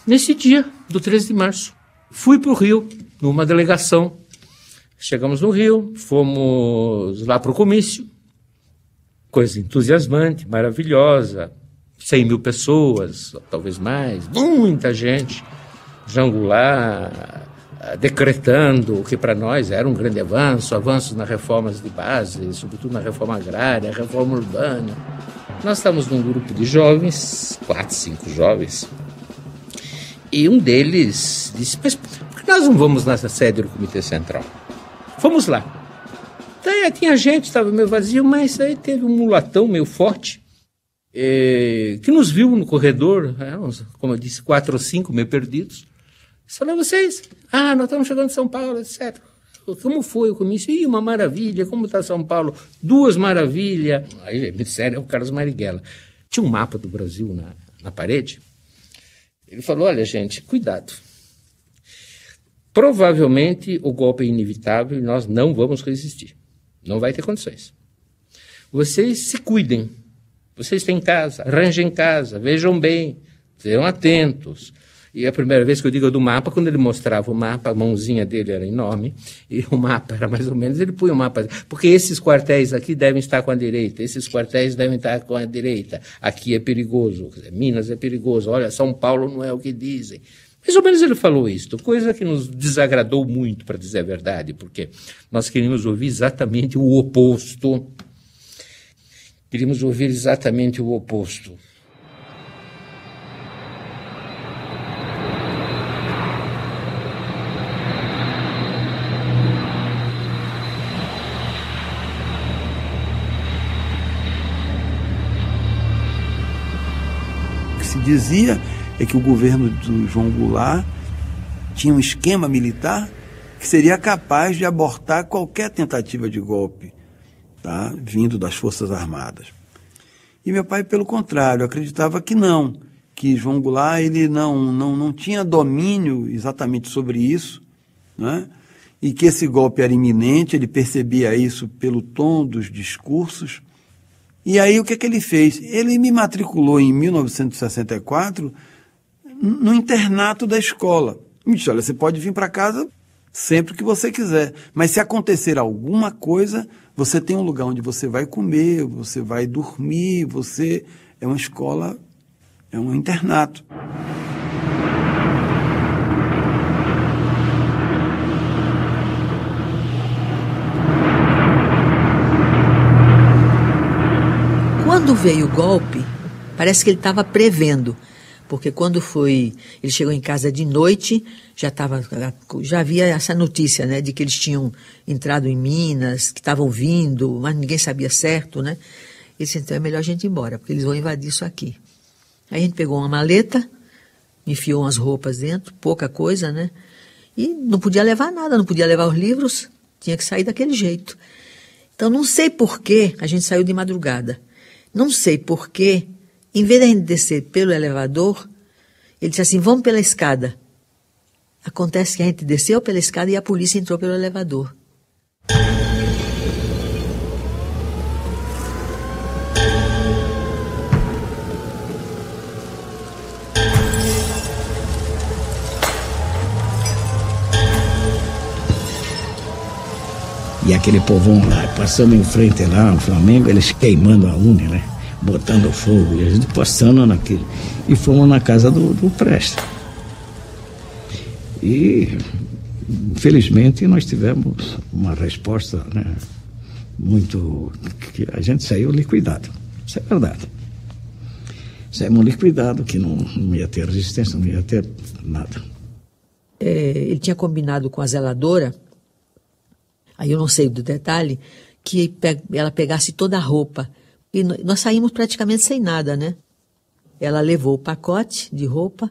S: Nesse dia, do 13 de março, fui para o Rio, numa delegação. Chegamos no Rio, fomos lá para o comício, coisa entusiasmante, maravilhosa, 100 mil pessoas, talvez mais, muita gente, Jango lá, decretando o que para nós era um grande avanços nas reformas de base, sobretudo na reforma agrária, reforma urbana. Nós estávamos num grupo de jovens, 4, 5 jovens, e um deles disse, mas por que nós não vamos na sede do Comitê Central? Fomos lá. Daí tinha gente, estava meio vazio, mas aí teve um mulatão meio forte, que nos viu no corredor, como eu disse, 4 ou 5 meio perdidos. Falou, vocês, nós estamos chegando de São Paulo, etc. Como foi o comício? Ih, uma maravilha, como está São Paulo? 2 maravilhas. Aí, sério, é o Carlos Marighella. Tinha um mapa do Brasil na parede. Ele falou, olha, gente, cuidado. Provavelmente o golpe é inevitável e nós não vamos resistir. Não vai ter condições. Vocês se cuidem. Vocês têm casa, arranjem casa, vejam bem, sejam atentos. E a primeira vez que eu digo do mapa, quando ele mostrava o mapa, a mãozinha dele era enorme, e o mapa era mais ou menos, ele punha o mapa, porque esses quartéis aqui devem estar com a direita, esses quartéis devem estar com a direita, aqui é perigoso, Minas é perigoso, olha, São Paulo não é o que dizem. Mais ou menos ele falou isto, coisa que nos desagradou muito, para dizer a verdade, porque nós queríamos ouvir exatamente o oposto. Queríamos ouvir exatamente o oposto.
D: O que se dizia é que o governo do João Goulart tinha um esquema militar que seria capaz de abortar qualquer tentativa de golpe, tá, vindo das Forças Armadas. E meu pai, pelo contrário, acreditava que não, que João Goulart ele não tinha domínio exatamente sobre isso, né? E que esse golpe era iminente, ele percebia isso pelo tom dos discursos. E aí o que ele fez? Ele me matriculou em 1964 no internato da escola. Me disse, olha, você pode vir para casa sempre que você quiser, mas se acontecer alguma coisa, você tem um lugar onde você vai comer, você vai dormir, você... É uma escola, é um internato.
H: Quando veio o golpe, parece que ele estava prevendo, porque quando ele chegou em casa de noite, já havia essa notícia, né, de que eles tinham entrado em Minas, que estavam vindo, mas ninguém sabia certo, né? Ele disse, então é melhor a gente ir embora, porque eles vão invadir isso aqui. Aí a gente pegou uma maleta, enfiou umas roupas dentro, pouca coisa, né? E não podia levar nada, não podia levar os livros, tinha que sair daquele jeito. Então não sei por que a gente saiu de madrugada. Não sei por que, em vez de a gente descer pelo elevador, ele disse assim, vamos pela escada. Acontece que a gente desceu pela escada e a polícia entrou pelo elevador.
R: E aquele povão lá, passando em frente lá no Flamengo, eles queimando a Uni, né? Botando fogo, e a gente passando naquilo. E fomos na casa do Prestes. E, infelizmente, nós tivemos uma resposta, né, muito... que a gente saiu liquidado. Isso é verdade. Saímos liquidados, que não ia ter resistência, não ia ter nada.
H: Ele tinha combinado com a zeladora, aí eu não sei do detalhe, que ela pegasse toda a roupa. E nós saímos praticamente sem nada, né? Ela levou o pacote de roupa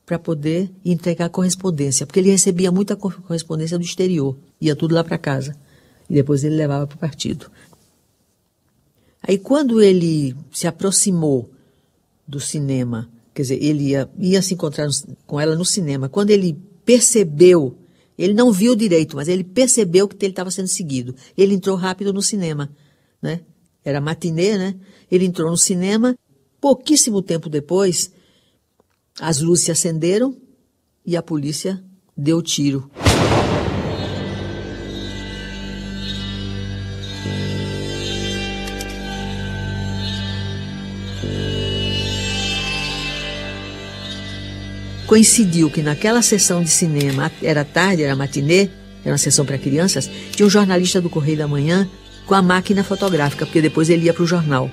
H: para poder entregar a correspondência, porque ele recebia muita correspondência do exterior, ia tudo lá para casa. E depois ele levava para o partido. Aí quando ele se aproximou do cinema, quer dizer, ele ia se encontrar com ela no cinema, quando ele percebeu, ele não viu direito, mas ele percebeu que ele estava sendo seguido. Ele entrou rápido no cinema, né? Era matinê, né? Ele entrou no cinema, pouquíssimo tempo depois, as luzes se acenderam e a polícia deu tiro. Coincidiu que naquela sessão de cinema, era tarde, era matinê, era uma sessão para crianças, tinha um jornalista do Correio da Manhã com a máquina fotográfica, porque depois ele ia para o jornal.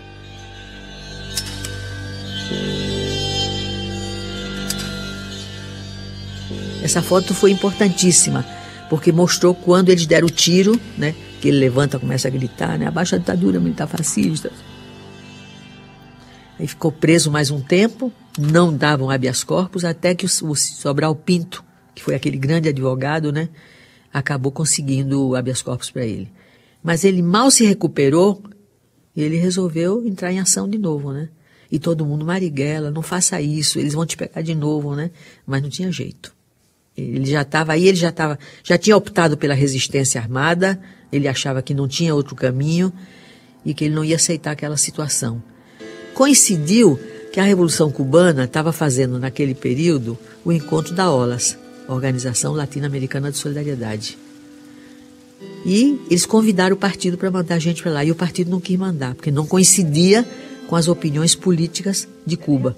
H: Essa foto foi importantíssima, porque mostrou quando eles deram o tiro, né, que ele levanta e começa a gritar, né, abaixo a ditadura militar fascista. Aí ficou preso mais um tempo, não davam habeas corpus, até que o Sobral Pinto, que foi aquele grande advogado, né, acabou conseguindo o habeas corpus para ele. Mas ele mal se recuperou, ele resolveu entrar em ação de novo, né? E todo mundo, Marighella, não faça isso, eles vão te pegar de novo, né? Mas não tinha jeito. Ele já tinha optado pela resistência armada, ele achava que não tinha outro caminho e que ele não ia aceitar aquela situação. Coincidiu que a Revolução Cubana estava fazendo, naquele período, o encontro da OLAS, Organização Latino-Americana de Solidariedade. E eles convidaram o partido para mandar gente para lá, e o partido não quis mandar, porque não coincidia com as opiniões políticas de Cuba.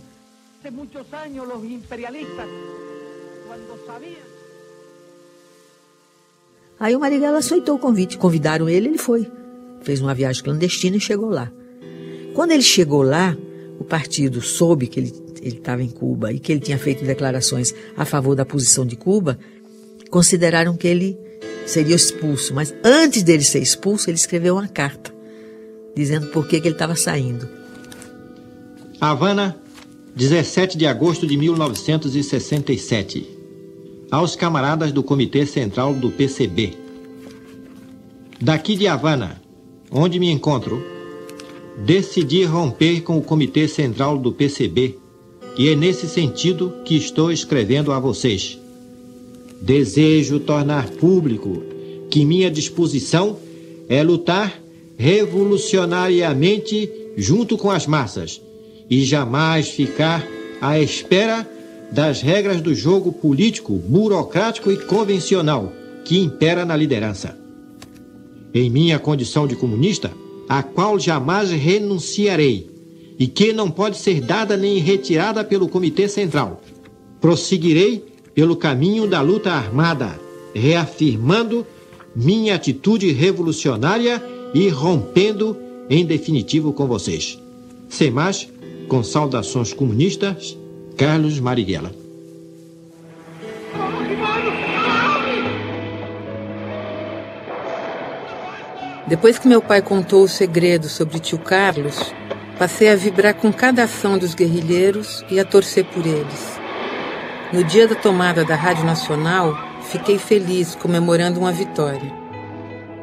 H: Aí o Marighella aceitou o convite, convidaram ele, ele foi. Fez uma viagem clandestina e chegou lá. Quando ele chegou lá, o partido soube que ele estava em Cuba e que ele tinha feito declarações a favor da posição de Cuba, consideraram que ele seria expulso. Mas antes dele ser expulso, ele escreveu uma carta, dizendo por que ele estava saindo.
K: Havana, 17 de agosto de 1967. Aos camaradas do Comitê Central do PCB. Daqui de Havana, onde me encontro, decidi romper com o Comitê Central do PCB e é nesse sentido que estou escrevendo a vocês. Desejo tornar público que minha disposição é lutar revolucionariamente junto com as massas e jamais ficar à espera das regras do jogo político, burocrático e convencional que impera na liderança. Em minha condição de comunista, a qual jamais renunciarei e que não pode ser dada nem retirada pelo Comitê Central, prosseguirei pelo caminho da luta armada, reafirmando minha atitude revolucionária e rompendo em definitivo com vocês. Sem mais, com saudações comunistas, Carlos Marighella.
A: Depois que meu pai contou o segredo sobre tio Carlos, passei a vibrar com cada ação dos guerrilheiros e a torcer por eles. No dia da tomada da Rádio Nacional, fiquei feliz comemorando uma vitória.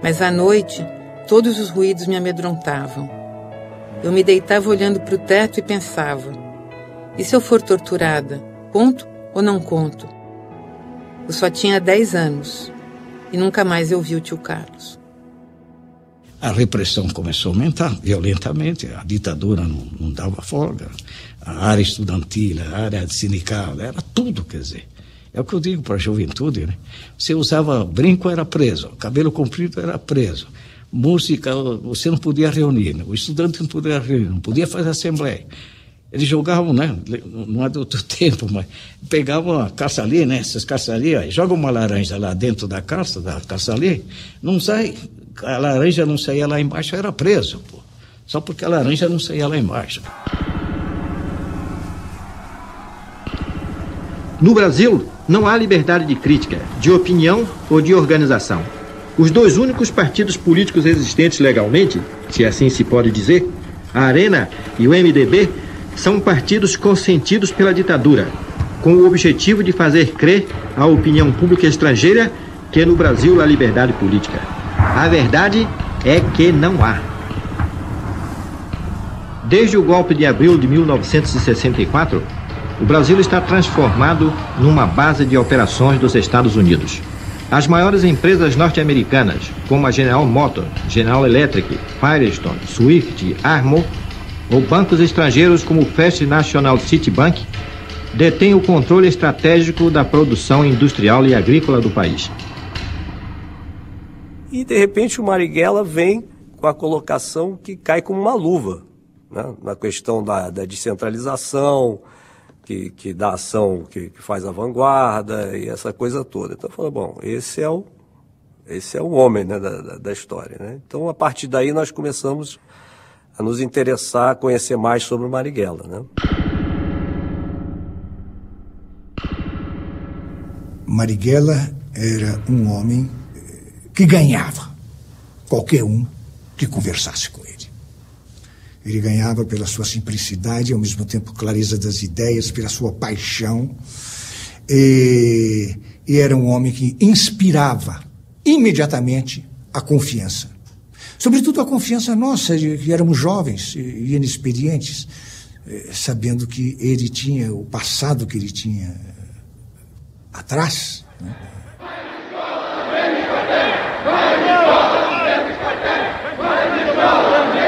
A: Mas à noite, todos os ruídos me amedrontavam. Eu me deitava olhando para o teto e pensava: e se eu for torturada, conto ou não conto? Eu só tinha 10 anos e nunca mais eu vi o tio Carlos.
R: A repressão começou a aumentar violentamente, a ditadura não dava folga, a área estudantil, a área sindical, era tudo, quer dizer. É o que eu digo para a juventude, né? Você usava brinco, era preso, cabelo comprido, era preso. Música, você não podia reunir, né? O estudante não podia reunir, não podia fazer assembleia. Eles jogavam, né? Não é do outro tempo, mas pegavam a caça ali, né? Essas caças ali, aí, jogam uma laranja lá dentro da caça ali, não sai, a laranja não saía lá embaixo, era preso, pô. Só porque a laranja não saía lá embaixo.
K: No Brasil, não há liberdade de crítica, de opinião ou de organização. Os dois únicos partidos políticos existentes legalmente, se assim se pode dizer, a Arena e o MDB, são partidos consentidos pela ditadura, com o objetivo de fazer crer à opinião pública estrangeira que no Brasil há liberdade política. A verdade é que não há. Desde o golpe de abril de 1964, o Brasil está transformado numa base de operações dos Estados Unidos. As maiores empresas norte-americanas, como a General Motors, General Electric, Firestone, Swift, Armour, ou bancos estrangeiros como o First National Citibank, detêm o controle estratégico da produção industrial e agrícola do país.
Q: E, de repente, o Marighella vem com a colocação que cai como uma luva, né? Na questão da descentralização, que dá ação, que faz a vanguarda e essa coisa toda. Então, eu falei, bom, esse é o homem, né, da história, né? Então, a partir daí, nós começamos a nos interessar, a conhecer mais sobre o Marighella, né?
T: Marighella era um homem que ganhava qualquer um que conversasse com ele. Ele ganhava pela sua simplicidade, ao mesmo tempo clareza das ideias, pela sua paixão. E era um homem que inspirava imediatamente a confiança. Sobretudo a confiança nossa, que éramos jovens e inexperientes, sabendo que ele tinha, o passado que ele tinha atrás, né?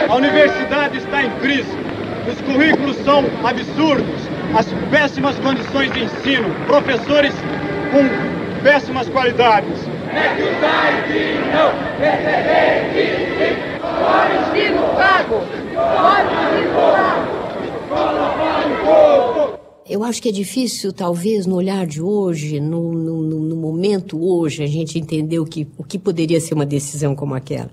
U: A universidade está em crise. Os currículos são absurdos. As péssimas condições de ensino. Professores com péssimas qualidades.
L: Eu acho que é difícil, talvez, no olhar de hoje, no momento hoje, a gente entender o que poderia ser uma decisão como aquela.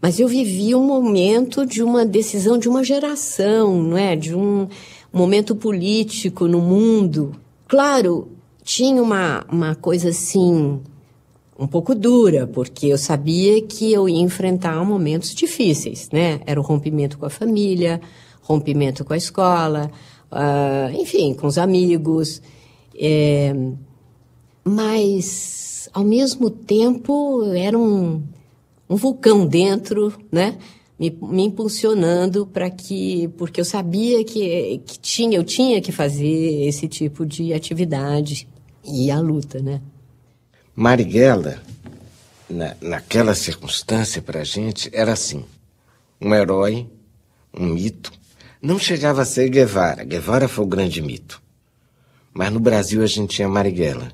L: Mas eu vivi um momento de uma decisão de uma geração, não é? De um momento político no mundo. Claro, tinha uma coisa assim, um pouco dura, porque eu sabia que eu ia enfrentar momentos difíceis, né? Era o rompimento com a família, rompimento com a escola, enfim, com os amigos. Mas, ao mesmo tempo, era um vulcão dentro, né? Me impulsionando porque eu sabia que eu tinha que fazer esse tipo de atividade e a luta, né?
C: Marighella, naquela circunstância para a gente, era assim, um herói, um mito. Não chegava a ser Guevara. Guevara foi o grande mito. Mas no Brasil a gente tinha Marighella.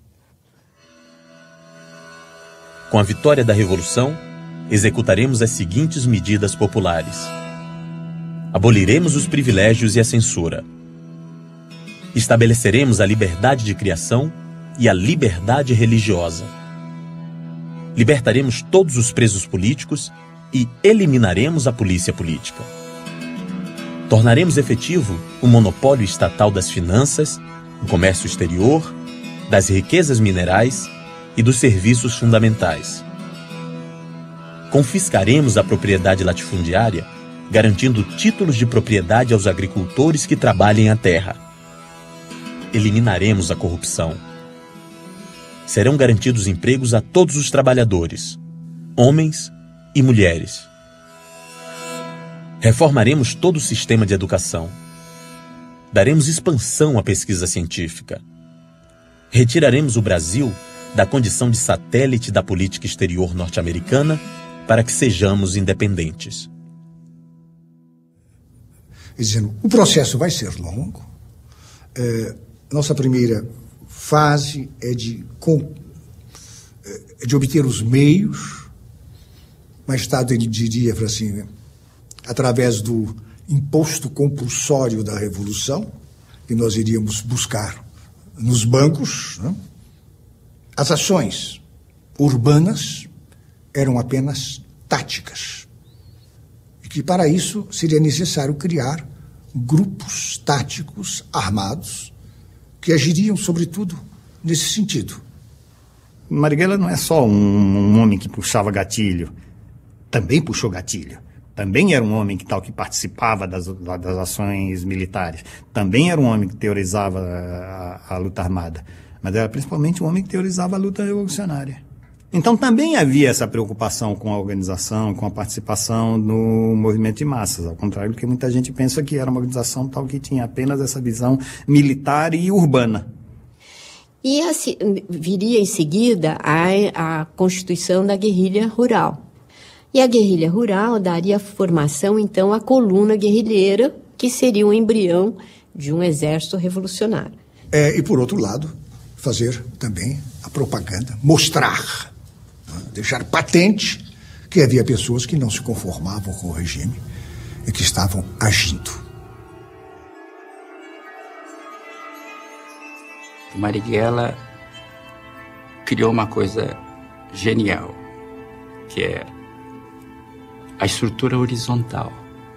B: Com a vitória da Revolução, executaremos as seguintes medidas populares. Aboliremos os privilégios e a censura. Estabeleceremos a liberdade de criação e a liberdade religiosa. Libertaremos todos os presos políticos e eliminaremos a polícia política. Tornaremos efetivo o monopólio estatal das finanças, do comércio exterior, das riquezas minerais e dos serviços fundamentais. Confiscaremos a propriedade latifundiária, garantindo títulos de propriedade aos agricultores que trabalhem a terra. Eliminaremos a corrupção. Serão garantidos empregos a todos os trabalhadores, homens e mulheres. Reformaremos todo o sistema de educação. Daremos expansão à pesquisa científica. Retiraremos o Brasil da condição de satélite da política exterior norte-americana para que sejamos independentes.
T: Dizendo, o processo vai ser longo. Nossa primeira fase é de obter os meios. Mais tarde ele diria assim, através do imposto compulsório da Revolução, que nós iríamos buscar nos bancos, né? As ações urbanas eram apenas táticas. E que para isso seria necessário criar grupos táticos armados que agiriam, sobretudo, nesse sentido.
V: Marighella não é só um homem que puxava gatilho, também puxou gatilho. Também era um homem que participava das ações militares. Também era um homem que teorizava a luta armada. Mas era principalmente um homem que teorizava a luta revolucionária. Então também havia essa preocupação com a organização, com a participação no movimento de massas. Ao contrário do que muita gente pensa que era uma organização tal que tinha apenas essa visão militar e urbana.
L: E assim, viria em seguida a constituição da guerrilha rural. E a guerrilha rural daria formação, então, à coluna guerrilheira, que seria um embrião de um exército revolucionário.
T: E, por outro lado, fazer também a propaganda, mostrar, deixar patente que havia pessoas que não se conformavam com o regime e que estavam agindo.
W: Marighella criou uma coisa genial, que é a estrutura horizontal.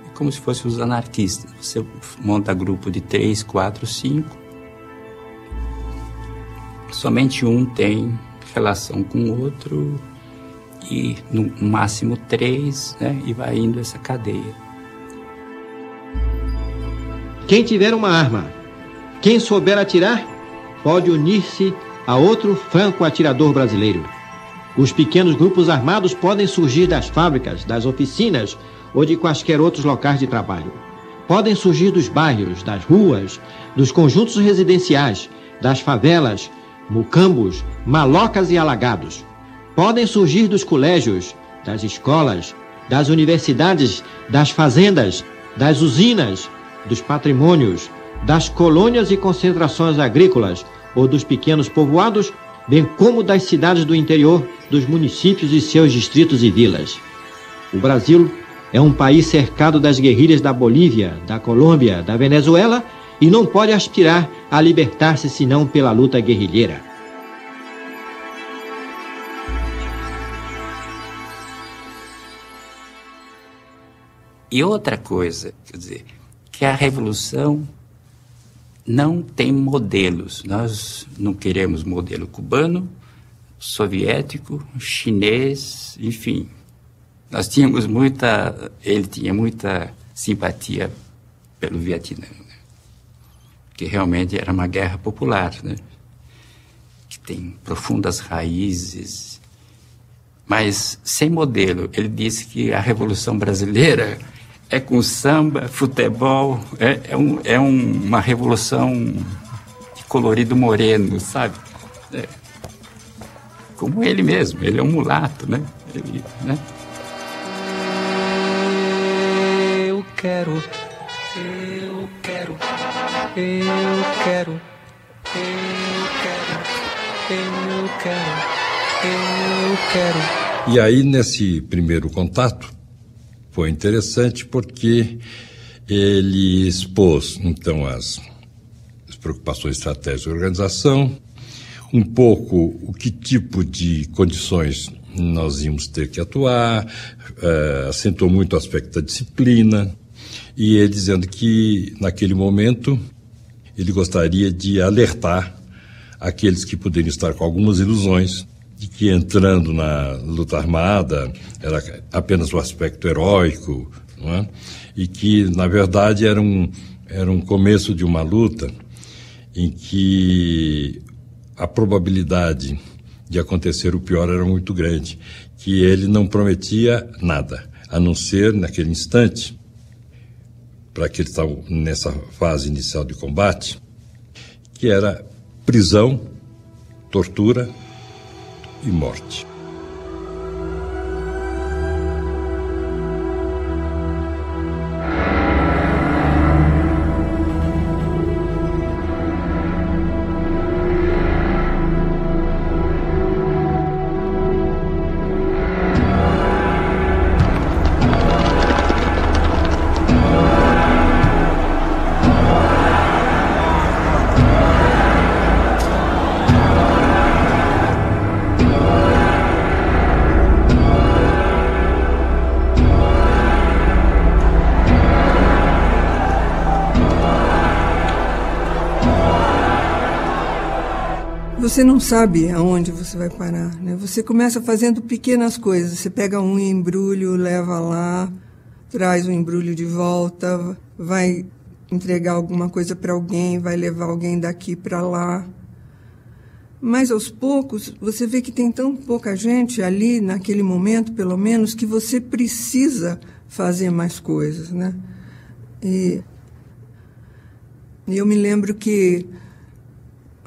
W: É como se fossem os anarquistas. Você monta grupo de 3, 4, 5. Somente um tem relação com o outro e no máximo 3, né? E vai indo essa cadeia.
K: Quem tiver uma arma, quem souber atirar, pode unir-se a outro franco-atirador brasileiro. Os pequenos grupos armados podem surgir das fábricas, das oficinas ou de quaisquer outros locais de trabalho. Podem surgir dos bairros, das ruas, dos conjuntos residenciais, das favelas, mucambos, malocas e alagados. Podem surgir dos colégios, das escolas, das universidades, das fazendas, das usinas, dos patrimônios, das colônias e concentrações agrícolas ou dos pequenos povoados, bem como das cidades do interior, dos municípios e seus distritos e vilas. O Brasil é um país cercado das guerrilhas da Bolívia, da Colômbia, da Venezuela e não pode aspirar a libertar-se senão pela luta guerrilheira.
W: E outra coisa, quer dizer, que a revolução não tem modelos. Nós não queremos modelo cubano, soviético, chinês, enfim. Ele tinha muita simpatia pelo Vietnã, né? Que realmente era uma guerra popular, né? Que tem profundas raízes, mas sem modelo. Ele disse que a Revolução Brasileira é com samba, futebol, uma revolução de colorido moreno, sabe? Como ele mesmo, ele é um mulato, né?
F: Eu quero.
I: E aí, nesse primeiro contato, foi interessante porque ele expôs, então, as preocupações estratégicas da organização, um pouco o que tipo de condições nós íamos ter que atuar, acentuou muito o aspecto da disciplina, e ele dizendo que, naquele momento, ele gostaria de alertar aqueles que poderiam estar com algumas ilusões de que entrando na luta armada era apenas o aspecto heróico, não é? E que, na verdade, era um começo de uma luta em que a probabilidade de acontecer o pior era muito grande, que ele não prometia nada, a não ser, naquele instante, para que ele estava nessa fase inicial de combate, que era prisão, tortura e morte.
N: Você não sabe aonde você vai parar, né? Você começa fazendo pequenas coisas. Você pega um embrulho, leva lá, traz o embrulho de volta, vai entregar alguma coisa para alguém, vai levar alguém daqui para lá. Mas, aos poucos, você vê que tem tão pouca gente ali, naquele momento, pelo menos, que você precisa fazer mais coisas, né? E eu me lembro que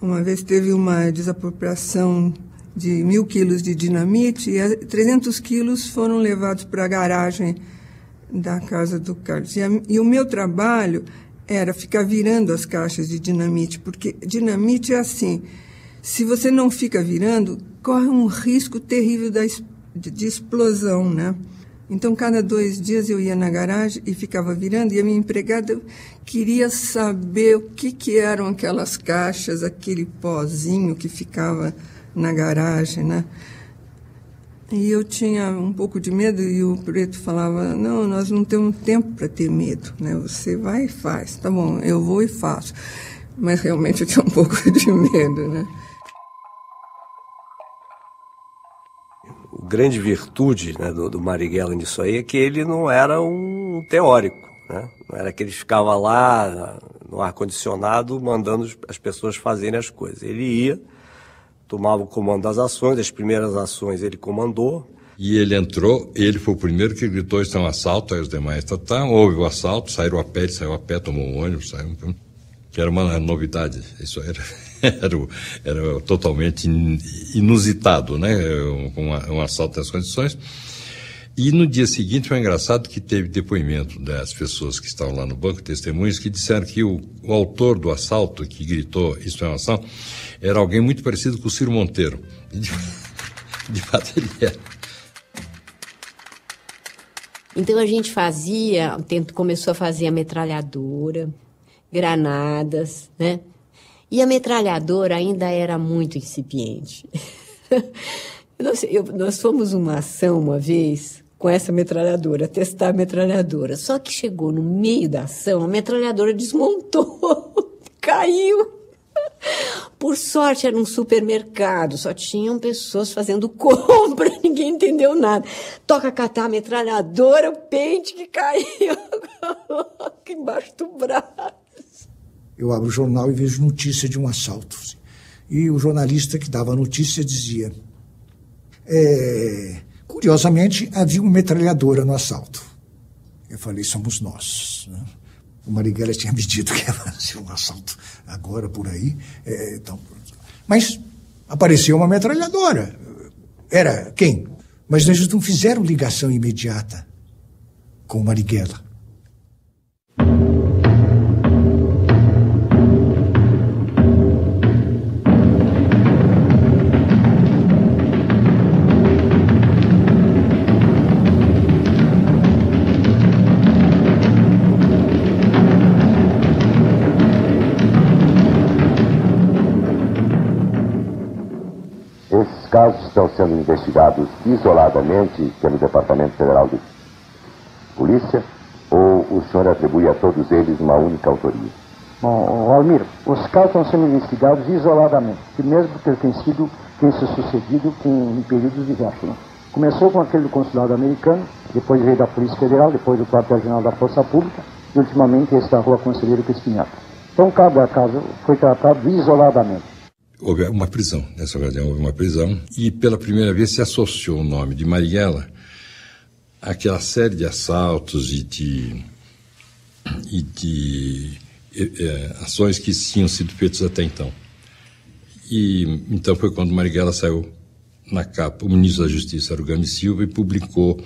N: uma vez teve uma desapropriação de 1.000 quilos de dinamite e 300 quilos foram levados para a garagem da casa do Carlos. E o meu trabalho era ficar virando as caixas de dinamite, porque dinamite é assim, se você não fica virando, corre um risco terrível de explosão, né? Então, cada 2 dias eu ia na garagem e ficava virando, e a minha empregada queria saber o que eram aquelas caixas, aquele pozinho que ficava na garagem, né? E eu tinha um pouco de medo, e o preto falava, não, nós não temos tempo para ter medo, né? Você vai e faz. Tá bom, eu vou e faço. Mas realmente eu tinha um pouco de medo, né?
Q: A grande virtude, né, do Marighella nisso aí é que ele não era um teórico, né? Não era que ele ficava lá no ar-condicionado mandando as pessoas fazerem as coisas. Ele ia, tomava o comando das ações, as primeiras ações ele comandou.
I: E ele entrou, ele foi o primeiro que gritou, isso é um assalto, aí os demais, houve o assalto, saíram a pé, ele saiu a pé, tomou um ônibus, que era uma novidade, isso era totalmente inusitado, né, um assalto nessas condições. E no dia seguinte foi engraçado que teve depoimento das pessoas que estavam lá no banco, testemunhas, que disseram que o autor do assalto, que gritou, isso é uma ação, era alguém muito parecido com o Ciro Monteiro. E de fato ele era.
L: Então a gente começou a fazer a metralhadora, granadas, né? E a metralhadora ainda era muito incipiente. Nós fomos uma ação uma vez com essa metralhadora, testar a metralhadora. Só que chegou no meio da ação, a metralhadora desmontou, caiu. Por sorte, era um supermercado, só tinham pessoas fazendo compra, ninguém entendeu nada. Toca catar a metralhadora, o pente que caiu aqui embaixo do braço.
T: Eu abro o jornal e vejo notícia de um assalto. E o jornalista que dava a notícia dizia... Curiosamente, havia uma metralhadora no assalto. Eu falei, somos nós, né? O Marighella tinha me dito que ia fazer um assalto agora por aí. Então, mas apareceu uma metralhadora. Era quem? Mas eles não fizeram ligação imediata com o Marighella.
F: Casos estão sendo investigados isoladamente pelo Departamento Federal de Polícia ou o senhor atribui a todos eles uma única autoria?
J: Bom, Almir, os casos estão sendo investigados isoladamente, mesmo por ter sido sucedido em períodos diversos. Né? Começou com aquele do consulado americano, depois veio da Polícia Federal, depois do quartel-general da Força Pública e ultimamente esse da Rua Conselheiro Crispiniato. Então cada caso foi tratado isoladamente.
I: Houve uma prisão, nessa ocasião houve uma prisão, e pela primeira vez se associou o nome de Marighella àquela série de assaltos e de ações que tinham sido feitas até então. E então foi quando Marighella saiu na capa, o ministro da Justiça era o Gami Silva, e publicou,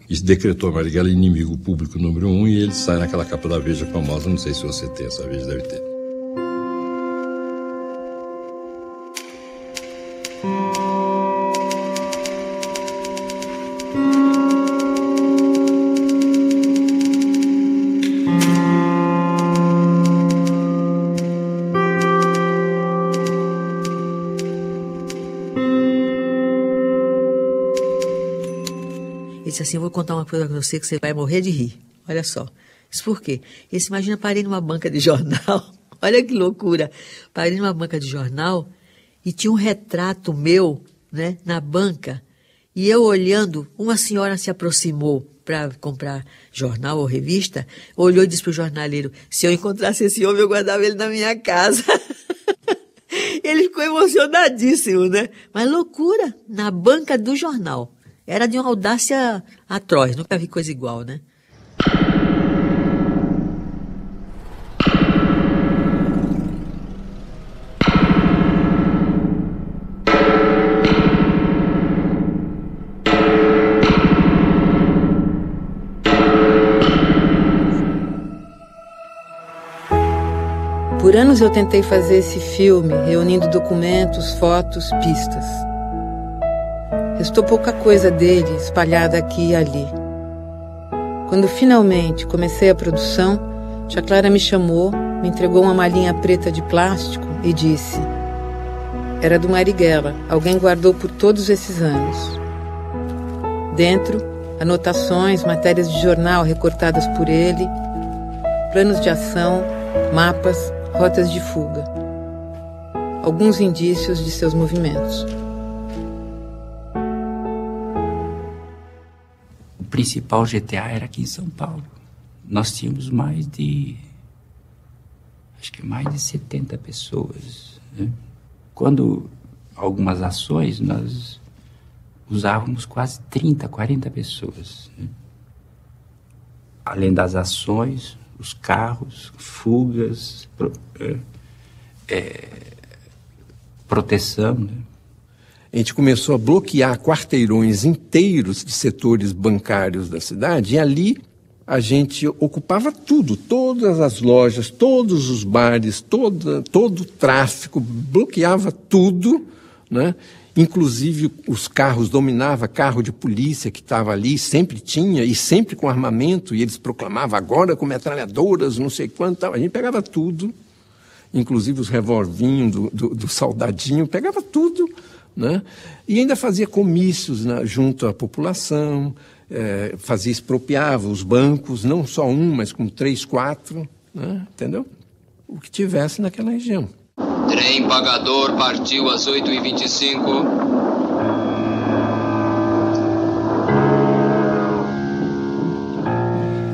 I: e decretou Marighella inimigo público número 1, e ele sai naquela capa da Veja famosa, não sei se você tem essa Veja, deve ter.
H: Assim, eu vou contar uma coisa pra você que você vai morrer de rir. Olha só. Isso por quê? Você imagina, parei numa banca de jornal. Olha que loucura. Parei numa banca de jornal e tinha um retrato meu, né, na banca. E eu olhando, uma senhora se aproximou para comprar jornal ou revista, olhou e disse pro jornaleiro, se eu encontrasse esse homem, eu guardava ele na minha casa. Ele ficou emocionadíssimo, né? Mas loucura, na banca do jornal. Era de uma audácia atroz, nunca vi coisa igual, né?
A: Por anos eu tentei fazer esse filme, reunindo documentos, fotos, pistas. Restou pouca coisa dele espalhada aqui e ali. Quando finalmente comecei a produção, Tia Clara me chamou, me entregou uma malinha preta de plástico e disse: era do Marighella, alguém guardou por todos esses anos. Dentro, anotações, matérias de jornal recortadas por ele, planos de ação, mapas, rotas de fuga. Alguns indícios de seus movimentos.
W: O principal GTA era aqui em São Paulo. Nós tínhamos mais de 70 pessoas, né? Quando algumas ações, nós usávamos quase 30, 40 pessoas, né? Além das ações, os carros, fugas, proteção, né?
O: A gente começou a bloquear quarteirões inteiros de setores bancários da cidade e ali a gente ocupava tudo, todas as lojas, todos os bares, todo o tráfico, bloqueava tudo, né? Inclusive, os carros, dominava carro de polícia que estava ali, sempre tinha, e sempre com armamento, e eles proclamavam agora com metralhadoras, não sei quanto, tal. A gente pegava tudo, inclusive os revolvinhos do soldadinho, pegava tudo, né? E ainda fazia comícios, né, junto à população, expropriava os bancos, não só um, mas com 3, 4, né? Entendeu? O que tivesse naquela região.
E: Trem pagador partiu às 8h25.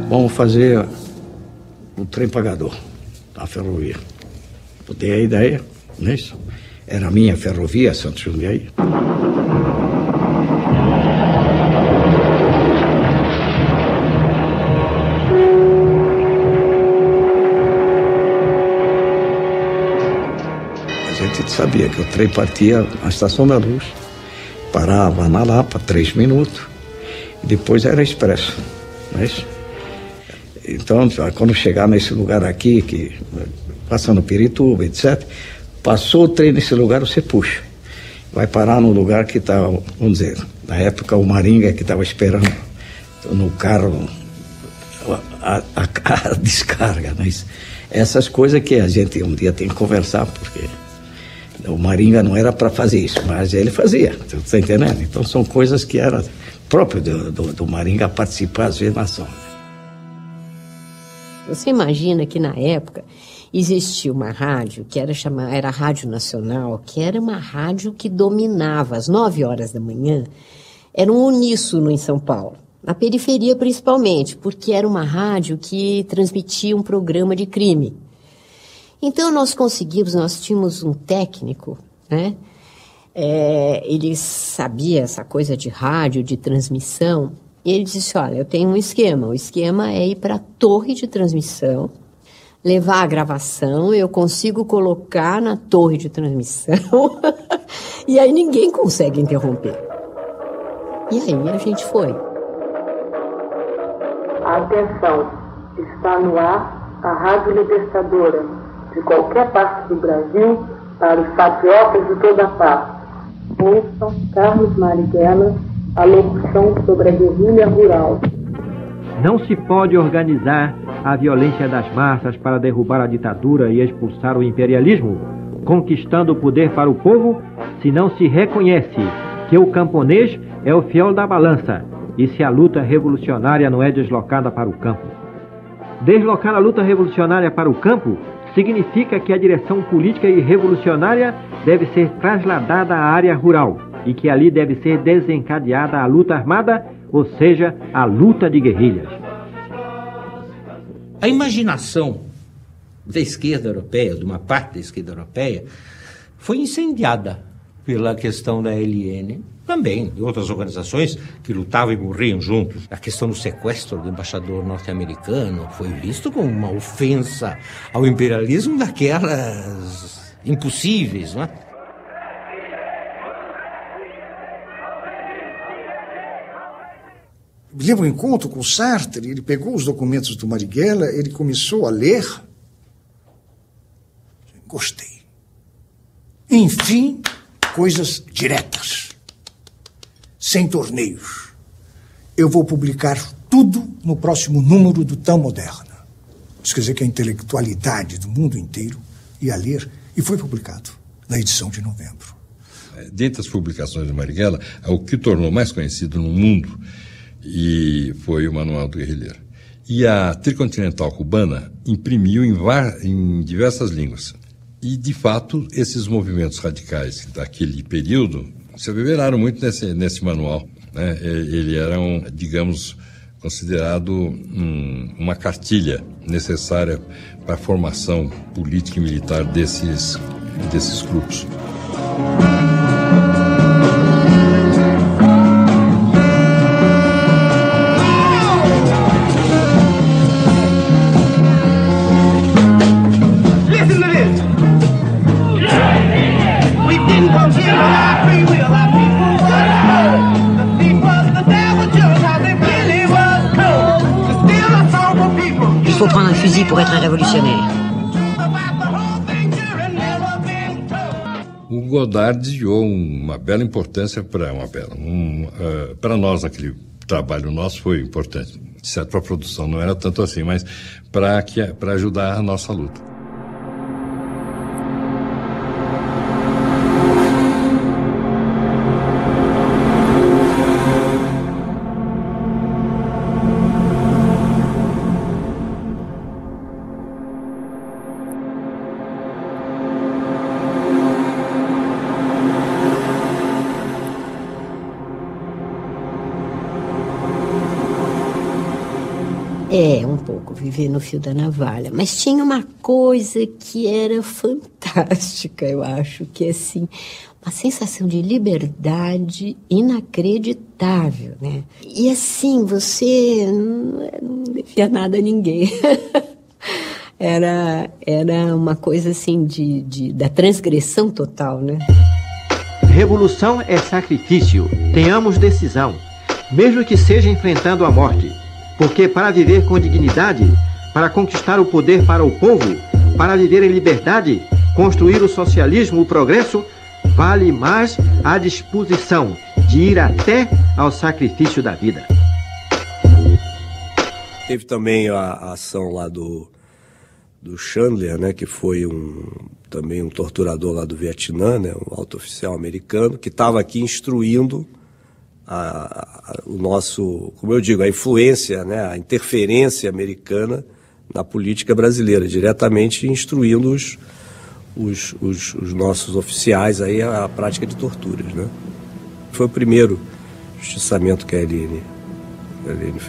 R: Vamos fazer o trem pagador da ferrovia. Eu dei a ideia, não é isso? Era a minha ferrovia, Santos Jundiaí. A gente sabia que o trem partia na Estação da Luz, parava na Lapa 3 minutos, e depois era expresso, não é isso? Então, quando chegar nesse lugar aqui, que passando Pirituba, etc., passou o trem nesse lugar, você puxa. Vai parar no lugar que está, vamos dizer, na época o Maringa que estava esperando no carro a descarga, não é isso? Essas coisas que a gente um dia tem que conversar, porque o Maringa não era para fazer isso, mas ele fazia, você está entendendo? Então são coisas que era próprio do Maringa participar às vezes na ação.
L: Você imagina que na época existia uma rádio que era a Rádio Nacional, que era uma rádio que dominava às 9 horas da manhã, era um uníssono em São Paulo, na periferia principalmente, porque era uma rádio que transmitia um programa de crime. Então nós tínhamos um técnico, né? Ele sabia essa coisa de rádio, de transmissão, e ele disse, olha, eu tenho um esquema, o esquema é ir para a torre de transmissão, levar a gravação, eu consigo colocar na torre de transmissão, e aí ninguém consegue interromper. E aí a gente foi.
M: Atenção, está no ar a Rádio Libertadora, de qualquer parte do Brasil, para os patriotas de toda parte. Ouçam Carlos Marighella, a locução sobre a guerrilha rural.
K: Não se pode organizar a violência das massas para derrubar a ditadura e expulsar o imperialismo, conquistando o poder para o povo, se não se reconhece que o camponês é o fiel da balança e se a luta revolucionária não é deslocada para o campo. Deslocar a luta revolucionária para o campo significa que a direção política e revolucionária deve ser trasladada à área rural e que ali deve ser desencadeada a luta armada, ou seja, a luta de guerrilhas.
P: A imaginação da esquerda europeia, de uma parte da esquerda europeia, foi incendiada pela questão da LN, também de outras organizações que lutavam e morriam juntos. A questão do sequestro do embaixador norte-americano foi visto como uma ofensa ao imperialismo daquelas impossíveis, não é?
T: Me lembro um encontro com o Sartre, ele pegou os documentos do Marighella, ele começou a ler. Gostei. Enfim, coisas diretas, sem torneios. Eu vou publicar tudo no próximo número do Tão Moderna. Isso quer dizer que a intelectualidade do mundo inteiro ia ler, e foi publicado na edição de novembro.
I: Dentre as publicações de Marighella, o que o tornou mais conhecido no mundo e foi o Manual do Guerrilheiro. E a Tricontinental Cubana imprimiu em diversas línguas. E, de fato, esses movimentos radicais daquele período se aviveraram muito nesse manual, né? Ele era, digamos, considerado uma cartilha necessária para a formação política e militar desses grupos.
X: Il faut prendre un fusil pour être un révolutionnaire.
I: O Godard desviou uma bela importância para nós, aquele trabalho nosso foi importante. Certo, para a produção não era tanto assim, mas para ajudar a nossa luta.
L: Um pouco, viver no fio da navalha. Mas tinha uma coisa que era fantástica, eu acho, que é assim, uma sensação de liberdade inacreditável, né? E assim, você não devia nada a ninguém. Era uma coisa assim da transgressão total, né?
K: Revolução é sacrifício. Tenhamos decisão, mesmo que seja enfrentando a morte. Porque para viver com dignidade, para conquistar o poder para o povo, para viver em liberdade, construir o socialismo, o progresso, vale mais a disposição de ir até ao sacrifício da vida.
Q: Teve também a ação lá do Chandler, né, que foi também um torturador lá do Vietnã, né, um alto oficial americano, que estava aqui instruindo o nosso, como eu digo, a influência, né, a interferência americana na política brasileira, diretamente instruindo os nossos oficiais aí a prática de torturas, né? Foi o primeiro justiçamento que a Eliane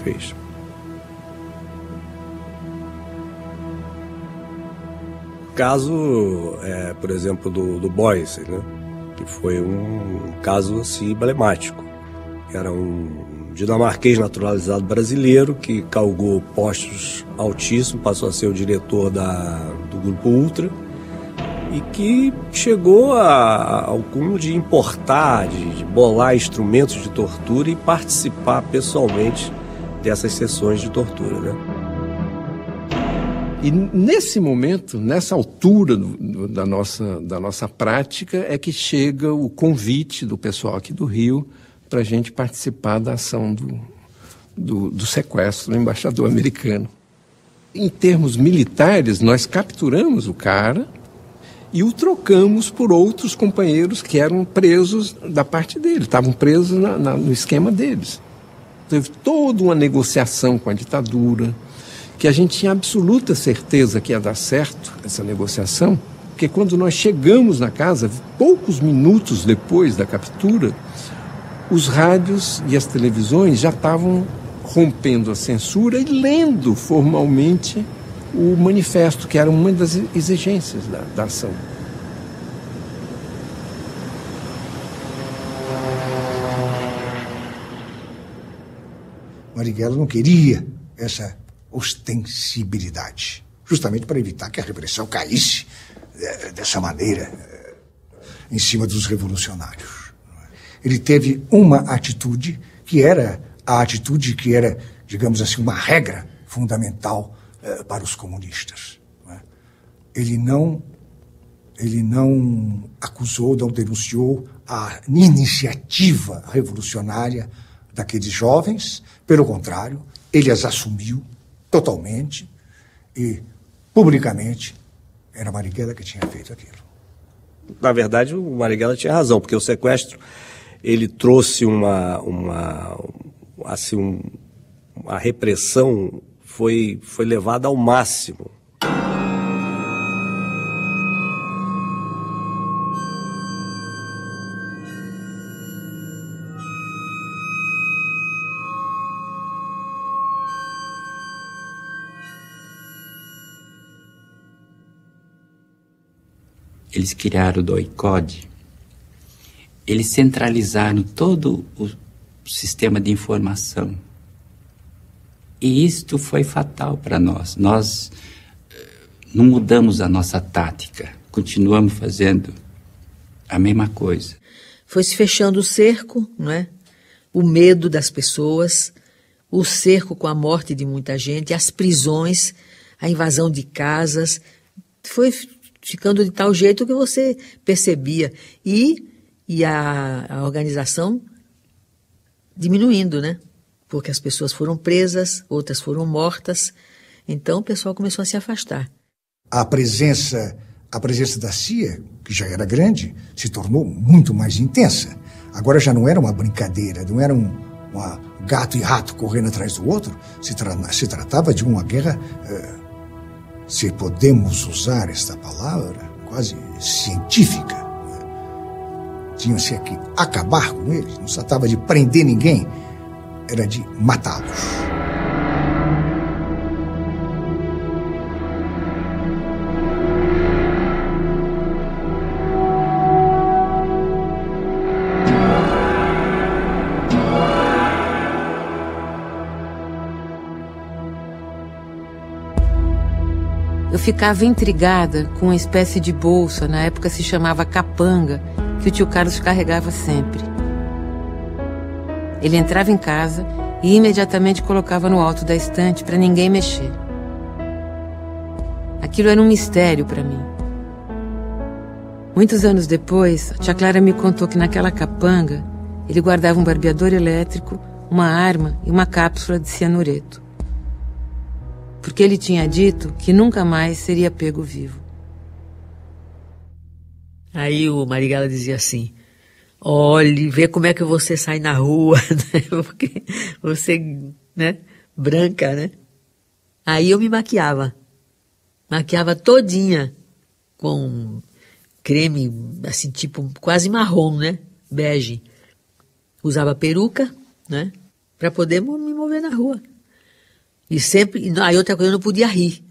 Q: fez. O caso, por exemplo, do Boyce, né, que foi um caso assim emblemático. Era um dinamarquês naturalizado brasileiro que galgou postos altíssimos, passou a ser o diretor do Grupo Ultra e que chegou ao cúmulo de importar, de bolar instrumentos de tortura e participar pessoalmente dessas sessões de tortura, né?
O: E nesse momento, nessa altura da nossa prática, é que chega o convite do pessoal aqui do Rio para a gente participar da ação do sequestro do embaixador americano. Em termos militares, nós capturamos o cara e o trocamos por outros companheiros que eram presos da parte dele, estavam presos no esquema deles. Teve toda uma negociação com a ditadura, que a gente tinha absoluta certeza que ia dar certo, essa negociação, porque quando nós chegamos na casa, poucos minutos depois da captura, os rádios e as televisões já estavam rompendo a censura e lendo formalmente o manifesto, que era uma das exigências da ação.
T: Marighella não queria essa ostensibilidade, justamente para evitar que a repressão caísse dessa maneira em cima dos revolucionários. Ele teve uma atitude que era a atitude que era, digamos assim, uma regra fundamental para os comunistas. Ele não acusou, não denunciou a iniciativa revolucionária daqueles jovens. Pelo contrário, ele as assumiu totalmente e publicamente era Marighella que tinha feito aquilo.
Q: Na verdade, o Marighella tinha razão, porque o sequestro ele trouxe a repressão foi levada ao máximo.
W: Eles criaram o DOI-CODE. Eles centralizaram todo o sistema de informação. E isto foi fatal para nós. Nós não mudamos a nossa tática. Continuamos fazendo a mesma coisa.
H: Foi se fechando o cerco, não é? O medo das pessoas, o cerco com a morte de muita gente, as prisões, a invasão de casas. Foi ficando de tal jeito que você percebia. E a organização diminuindo, né? Porque as pessoas foram presas, outras foram mortas. Então o pessoal começou a se afastar.
T: A presença da CIA, que já era grande, se tornou muito mais intensa. Agora já não era uma brincadeira, não era uma gato e rato correndo atrás do outro. Se tratava de uma guerra, se podemos usar esta palavra, quase científica. Tinha-se que acabar com eles, não se tratava de prender ninguém, era de matá-los.
A: Eu ficava intrigada com uma espécie de bolsa, na época se chamava capanga, que o tio Carlos carregava sempre. Ele entrava em casa e imediatamente colocava no alto da estante para ninguém mexer. Aquilo era um mistério para mim. Muitos anos depois, a tia Clara me contou que naquela capanga ele guardava um barbeador elétrico, uma arma e uma cápsula de cianureto. Porque ele tinha dito que nunca mais seria pego vivo.
H: Aí o Marighella dizia assim, olhe, vê como é que você sai na rua, né? Porque você, né, branca, né? Aí eu me maquiava todinha com creme, assim, tipo, quase marrom, né? Bege. Usava peruca, né? Pra poder me mover na rua. E sempre, aí outra coisa, eu não podia rir,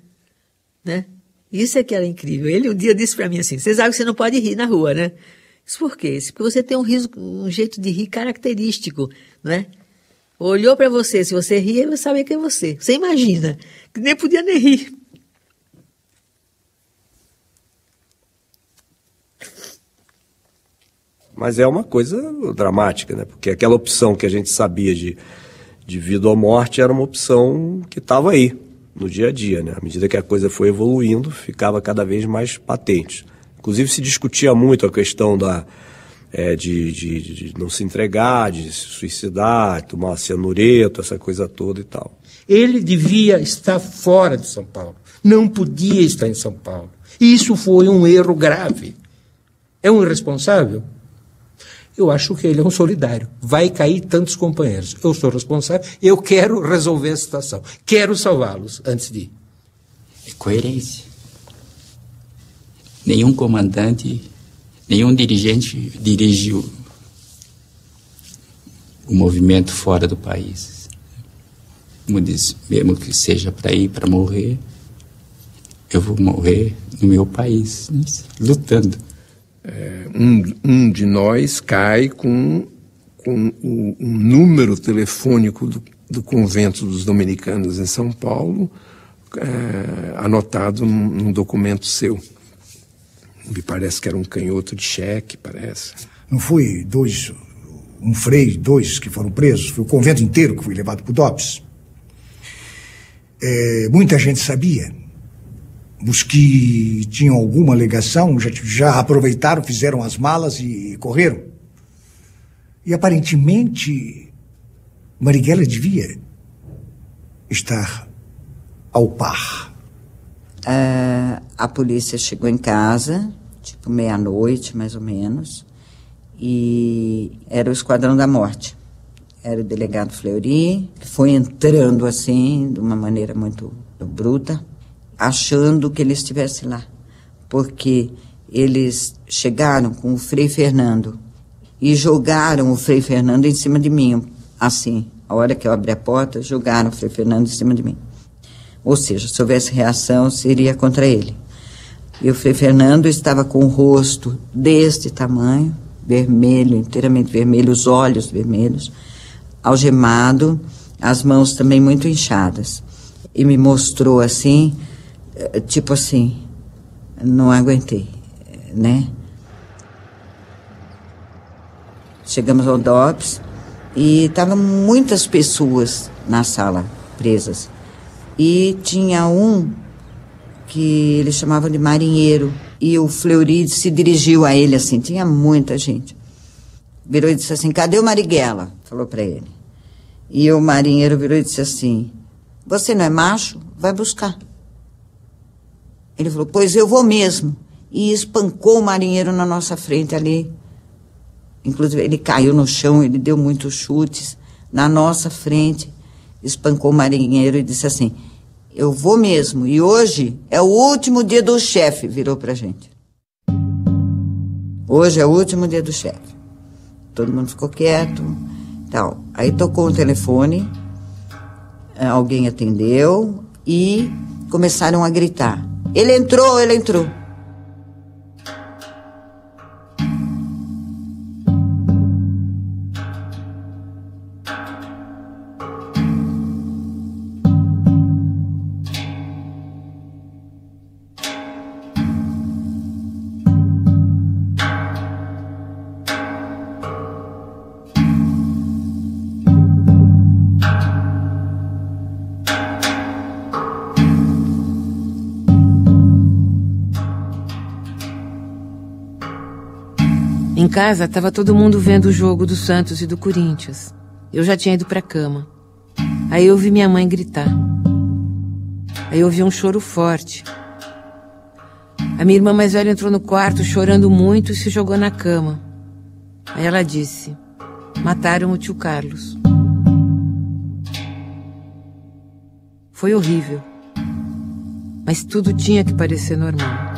H: né? Isso é que era incrível. Ele um dia disse pra mim assim, você sabe que você não pode rir na rua, né? Isso por quê? Isso porque você tem um jeito de rir característico, né? Olhou pra você, se você rir, ele vai saber que é você. Você imagina, que nem podia nem rir.
Q: Mas é uma coisa dramática, né? Porque aquela opção que a gente sabia de vida ou morte era uma opção que estava aí, no dia a dia, né? À medida que a coisa foi evoluindo, ficava cada vez mais patente. Inclusive se discutia muito a questão de não se entregar, de se suicidar, tomar cianureto, essa coisa toda e tal.
D: Ele devia estar fora de São Paulo, não podia estar em São Paulo. Isso foi um erro grave. É um irresponsável? Eu acho que ele é um solidário. Vai cair tantos companheiros. Eu sou responsável, eu quero resolver a situação. Quero salvá-los antes de ir.
W: É coerência. Nenhum comandante, nenhum dirigente dirige o movimento fora do país. Como diz, mesmo que seja para ir, para morrer, eu vou morrer no meu país, né? Lutando.
O: Um de nós cai com o número telefônico do convento dos dominicanos em São Paulo, anotado num documento seu. Me parece que era um canhoto de cheque, parece.
T: Não foi um frei, dois que foram presos, foi o convento inteiro que foi levado para o DOPS. Muita gente sabia. Os que tinham alguma alegação já aproveitaram, fizeram as malas e correram. E aparentemente, Marighella devia estar ao par.
G: A polícia chegou em casa, tipo meia-noite, mais ou menos, e era o Esquadrão da Morte. Era o delegado Fleury, que foi entrando assim, de uma maneira muito bruta, achando que ele estivesse lá, porque eles chegaram com o Frei Fernando e jogaram o Frei Fernando em cima de mim, assim, a hora que eu abri a porta, jogaram o Frei Fernando em cima de mim. Ou seja, se houvesse reação, seria contra ele. E o Frei Fernando estava com o rosto deste tamanho, vermelho, inteiramente vermelho, os olhos vermelhos, algemado, as mãos também muito inchadas. E me mostrou assim, tipo assim, não aguentei, né? Chegamos ao DOPS e estavam muitas pessoas na sala, presas. E tinha um que eles chamavam de marinheiro. e o Fleury se dirigiu a ele assim, tinha muita gente. Virou e disse assim, cadê o Marighella? Falou para ele. E o marinheiro virou e disse assim, você não é macho? Vai buscar. Ele falou, pois eu vou mesmo. E espancou o marinheiro na nossa frente ali. Inclusive, ele caiu no chão, ele deu muitos chutes. Na nossa frente, espancou o marinheiro e disse assim, eu vou mesmo. E hoje é o último dia do chefe, virou pra gente. Hoje é o último dia do chefe. Todo mundo ficou quieto. Tal. Aí tocou o telefone, alguém atendeu e começaram a gritar. Ele entrou, ele entrou.
A: Em casa, estava todo mundo vendo o jogo do Santos e do Corinthians. Eu já tinha ido pra cama. Aí eu ouvi minha mãe gritar. Aí eu ouvi um choro forte. A minha irmã mais velha entrou no quarto chorando muito e se jogou na cama. Aí ela disse, mataram o tio Carlos. Foi horrível. Mas tudo tinha que parecer normal.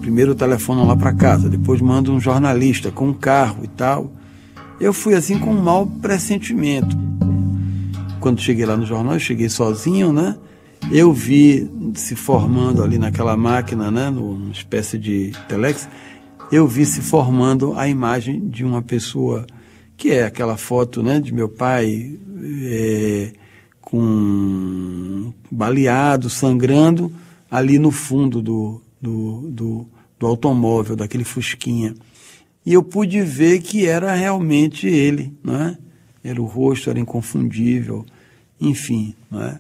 C: Primeiro telefonam lá para casa, depois mandam um jornalista com um carro e tal. Eu fui assim com um mau pressentimento. Quando cheguei lá no jornal, eu cheguei sozinho, né? Eu vi se formando ali naquela máquina, né? Numa espécie de telex, eu vi se formando a imagem de uma pessoa, que é aquela foto, né? De meu pai com baleado, sangrando, ali no fundo do automóvel, daquele Fusquinha. E eu pude ver que era realmente ele, não é? Era o rosto, era inconfundível, enfim, não é?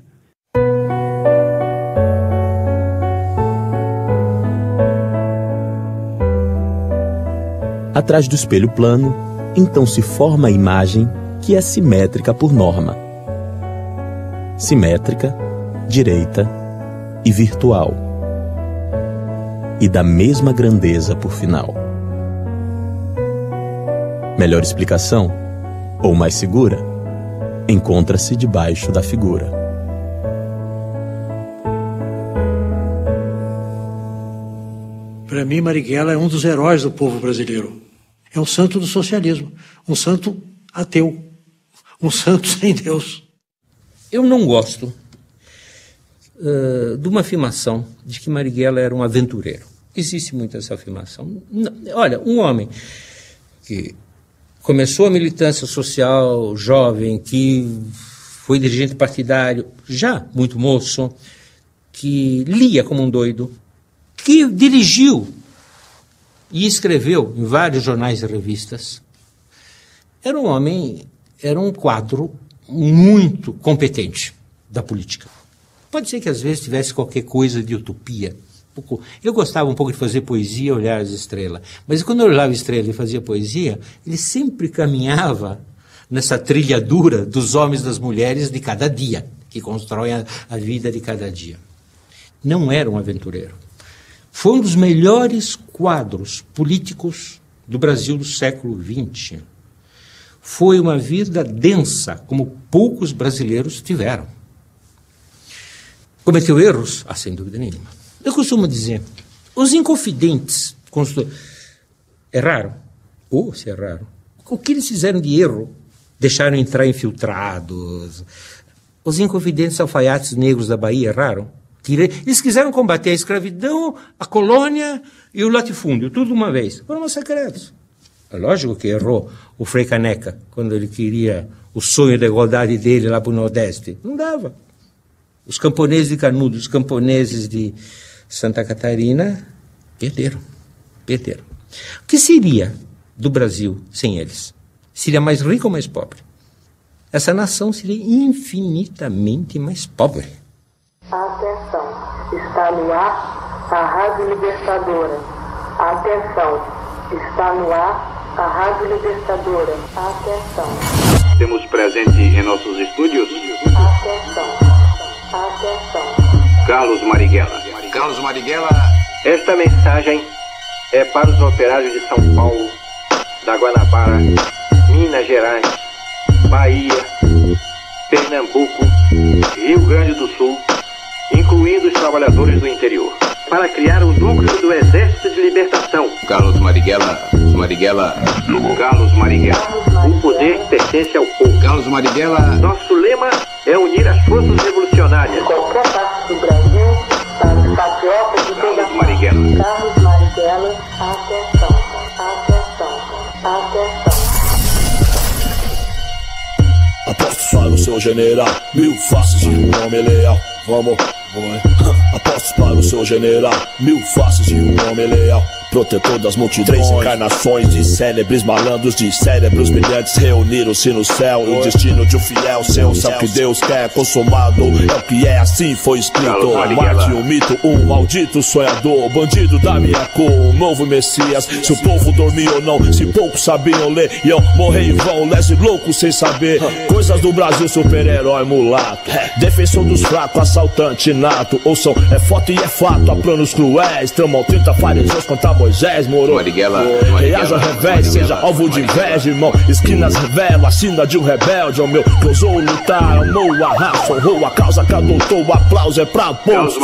B: Atrás do espelho plano, então se forma a imagem que é simétrica por norma. Simétrica, direita e virtual. E da mesma grandeza por final. Melhor explicação, ou mais segura, encontra-se debaixo da figura.
S: Para mim, Marighella é um dos heróis do povo brasileiro. É um santo do socialismo, um santo ateu, um santo sem Deus.
P: Eu não gosto de uma afirmação de que Marighella era um aventureiro. Existe muito essa afirmação. Não, olha, um homem que começou a militância social jovem, que foi dirigente partidário, já muito moço, que lia como um doido, que dirigiu e escreveu em vários jornais e revistas, era um homem, era um quadro muito competente da política. Pode ser que às vezes tivesse qualquer coisa de utopia. Eu gostava um pouco de fazer poesia, olhar as estrelas. Mas quando eu olhava a estrela e fazia poesia, ele sempre caminhava nessa trilhadura dos homens e das mulheres de cada dia, que constroem a vida de cada dia. Não era um aventureiro. Foi um dos melhores quadros políticos do Brasil do século XX. Foi uma vida densa, como poucos brasileiros tiveram. Cometeu erros? Sem dúvida nenhuma. Eu costumo dizer, os inconfidentes erraram, ou se erraram, o que eles fizeram de erro? Deixaram entrar infiltrados. Os inconfidentes alfaiates negros da Bahia erraram. Eles quiseram combater a escravidão, a colônia e o latifúndio, tudo de uma vez. Foram massacrados. É lógico que errou o Frei Caneca, quando ele queria o sonho da igualdade dele lá para o Nordeste. Não dava. Os camponeses de Canudos, os camponeses de Santa Catarina, perderam. O que seria do Brasil sem eles? Seria mais rico ou mais pobre?
D: essa nação seria infinitamente mais pobre.
M: Atenção, está no ar a Rádio Libertadora. Atenção, está no ar a Rádio Libertadora. Atenção.
N: Temos presente em nossos estúdios.
M: Atenção, atenção.
N: Carlos Marighella.
E: Carlos Marighella.
N: Esta mensagem é para os operários de São Paulo, da Guanabara, Minas Gerais, Bahia, Pernambuco, Rio Grande do Sul, incluindo os trabalhadores do interior, para criar o núcleo do Exército de Libertação.
E: Carlos Marighella.
N: Carlos Marighella. O poder pertence ao povo.
E: Carlos Marighella.
N: Nosso lema é unir as forças revolucionárias.
M: De qualquer parte do Brasil, para os patriotas de toda
N: Carlos Marighella.
M: Carlos Marighella, atenção, atenção, atenção.
U: Apostos para o seu general, 1000 faces de um homem leal. Vamos. Apostos para o seu general, 1000 faces de um homem leal. Protetor das multidões, 3 encarnações de célebres malandros, de cérebros brilhantes reuniram-se no céu. O destino de um fiel seu, sabe que Deus quer consumado. É o que é, assim foi escrito. Marte, um mito, um maldito sonhador, bandido da minha cor, um novo Messias. Se o povo dormia ou não, se poucos sabiam ler, e eu morri em vão, lese louco sem saber. Coisas do Brasil, super-herói mulato, defensor dos fracos, assaltante nato. Ouçam, é foto e é fato, há planos cruéis, tramam 30 fariseus contra Moisés, moro. Reaja ao revés, seja alvo de inveja, irmão. Esquinas revela a sina de um rebelde, ao meu que ousou lutar, amou a raça, honrou a causa que adotou. O aplauso é pra poucos.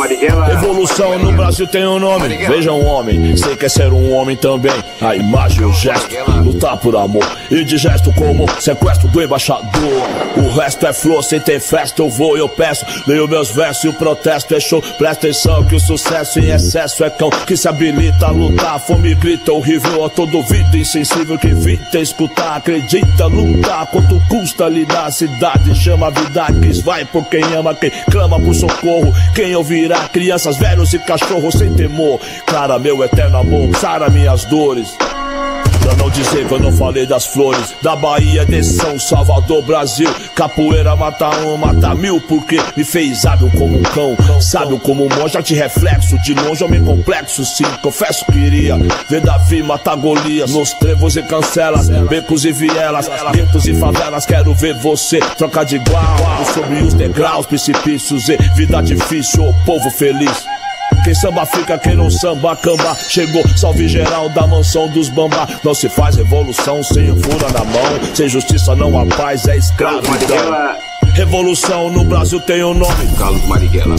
U: Revolução no Brasil tem um nome. Veja um homem, sei que é ser um homem também. A imagem e o gesto, lutar por amor. E de gesto como sequestro do embaixador. O resto é flor, sem ter festa eu vou e eu peço. Leio meus versos e o protesto é show. Presta atenção que o sucesso em excesso é cão que se habilita a lutar. A fome grita horrível a todo ouvido insensível que evita escutar, acredita, lutar. Quanto custa ali na cidade, chama a vida que vai por quem ama, quem clama por socorro. Quem ouvirá crianças, velhos e cachorros sem temor. Clara, meu eterno amor, sara minhas dores. Pra não dizer que eu não falei das flores da Bahia, de São Salvador, Brasil. Capoeira mata um, mata 1000, porque me fez hábil como um cão, sábio como um monge, arte reflexo de longe, homem complexo, sim. Confesso que iria ver Davi matar Golias nos trevos e cancelas, becos e vielas, guetos e favelas. Quero ver você trocar de igual sobre os degraus, precipícios e vida difícil, o povo feliz. Quem samba fica, quem não samba, camba. Chegou, salve geral da mansão dos bambá. Não se faz revolução sem fura na mão. Sem justiça não há paz, é escravidão. Revolução no Brasil tem um nome.
E: Carlos Marighella.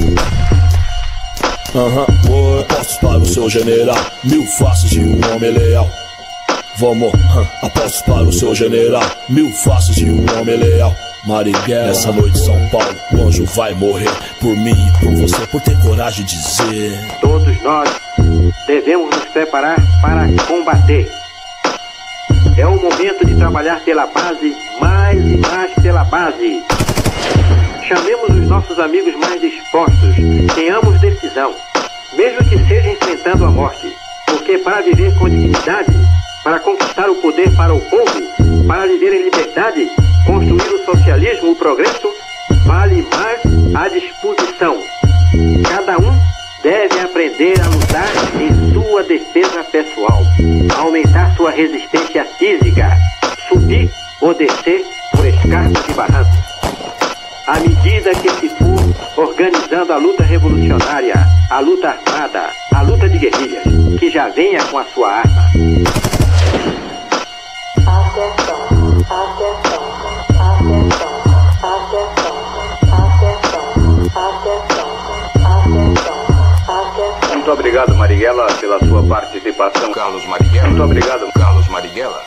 U: Apostos para o seu general, 1000 faces de um homem leal. Vamos, apostos para o seu general, 1000 faces de um homem leal. Marighella, essa noite em São Paulo, o anjo vai morrer por mim e por você, por ter coragem de dizer.
N: Todos nós devemos nos preparar para combater. É o momento de trabalhar pela base, mais e mais pela base. Chamemos os nossos amigos mais dispostos, tenhamos decisão, mesmo que seja enfrentando a morte, porque para viver com dignidade, para conquistar o poder para o povo, para viver em liberdade, construir o socialismo, o progresso, vale mais a disposição. Cada um deve aprender a lutar em sua defesa pessoal, aumentar sua resistência física, subir ou descer por escarpas e barrancos. À medida que se for organizando a luta revolucionária, a luta armada, a luta de guerrilhas, que já venha com a sua arma.
M: Atenção, atenção, atenção, atenção, atenção, atenção, atenção.
N: Muito obrigado, Marighella, pela sua participação.
E: Carlos Marighella.
N: Muito obrigado,
E: Carlos Marighella.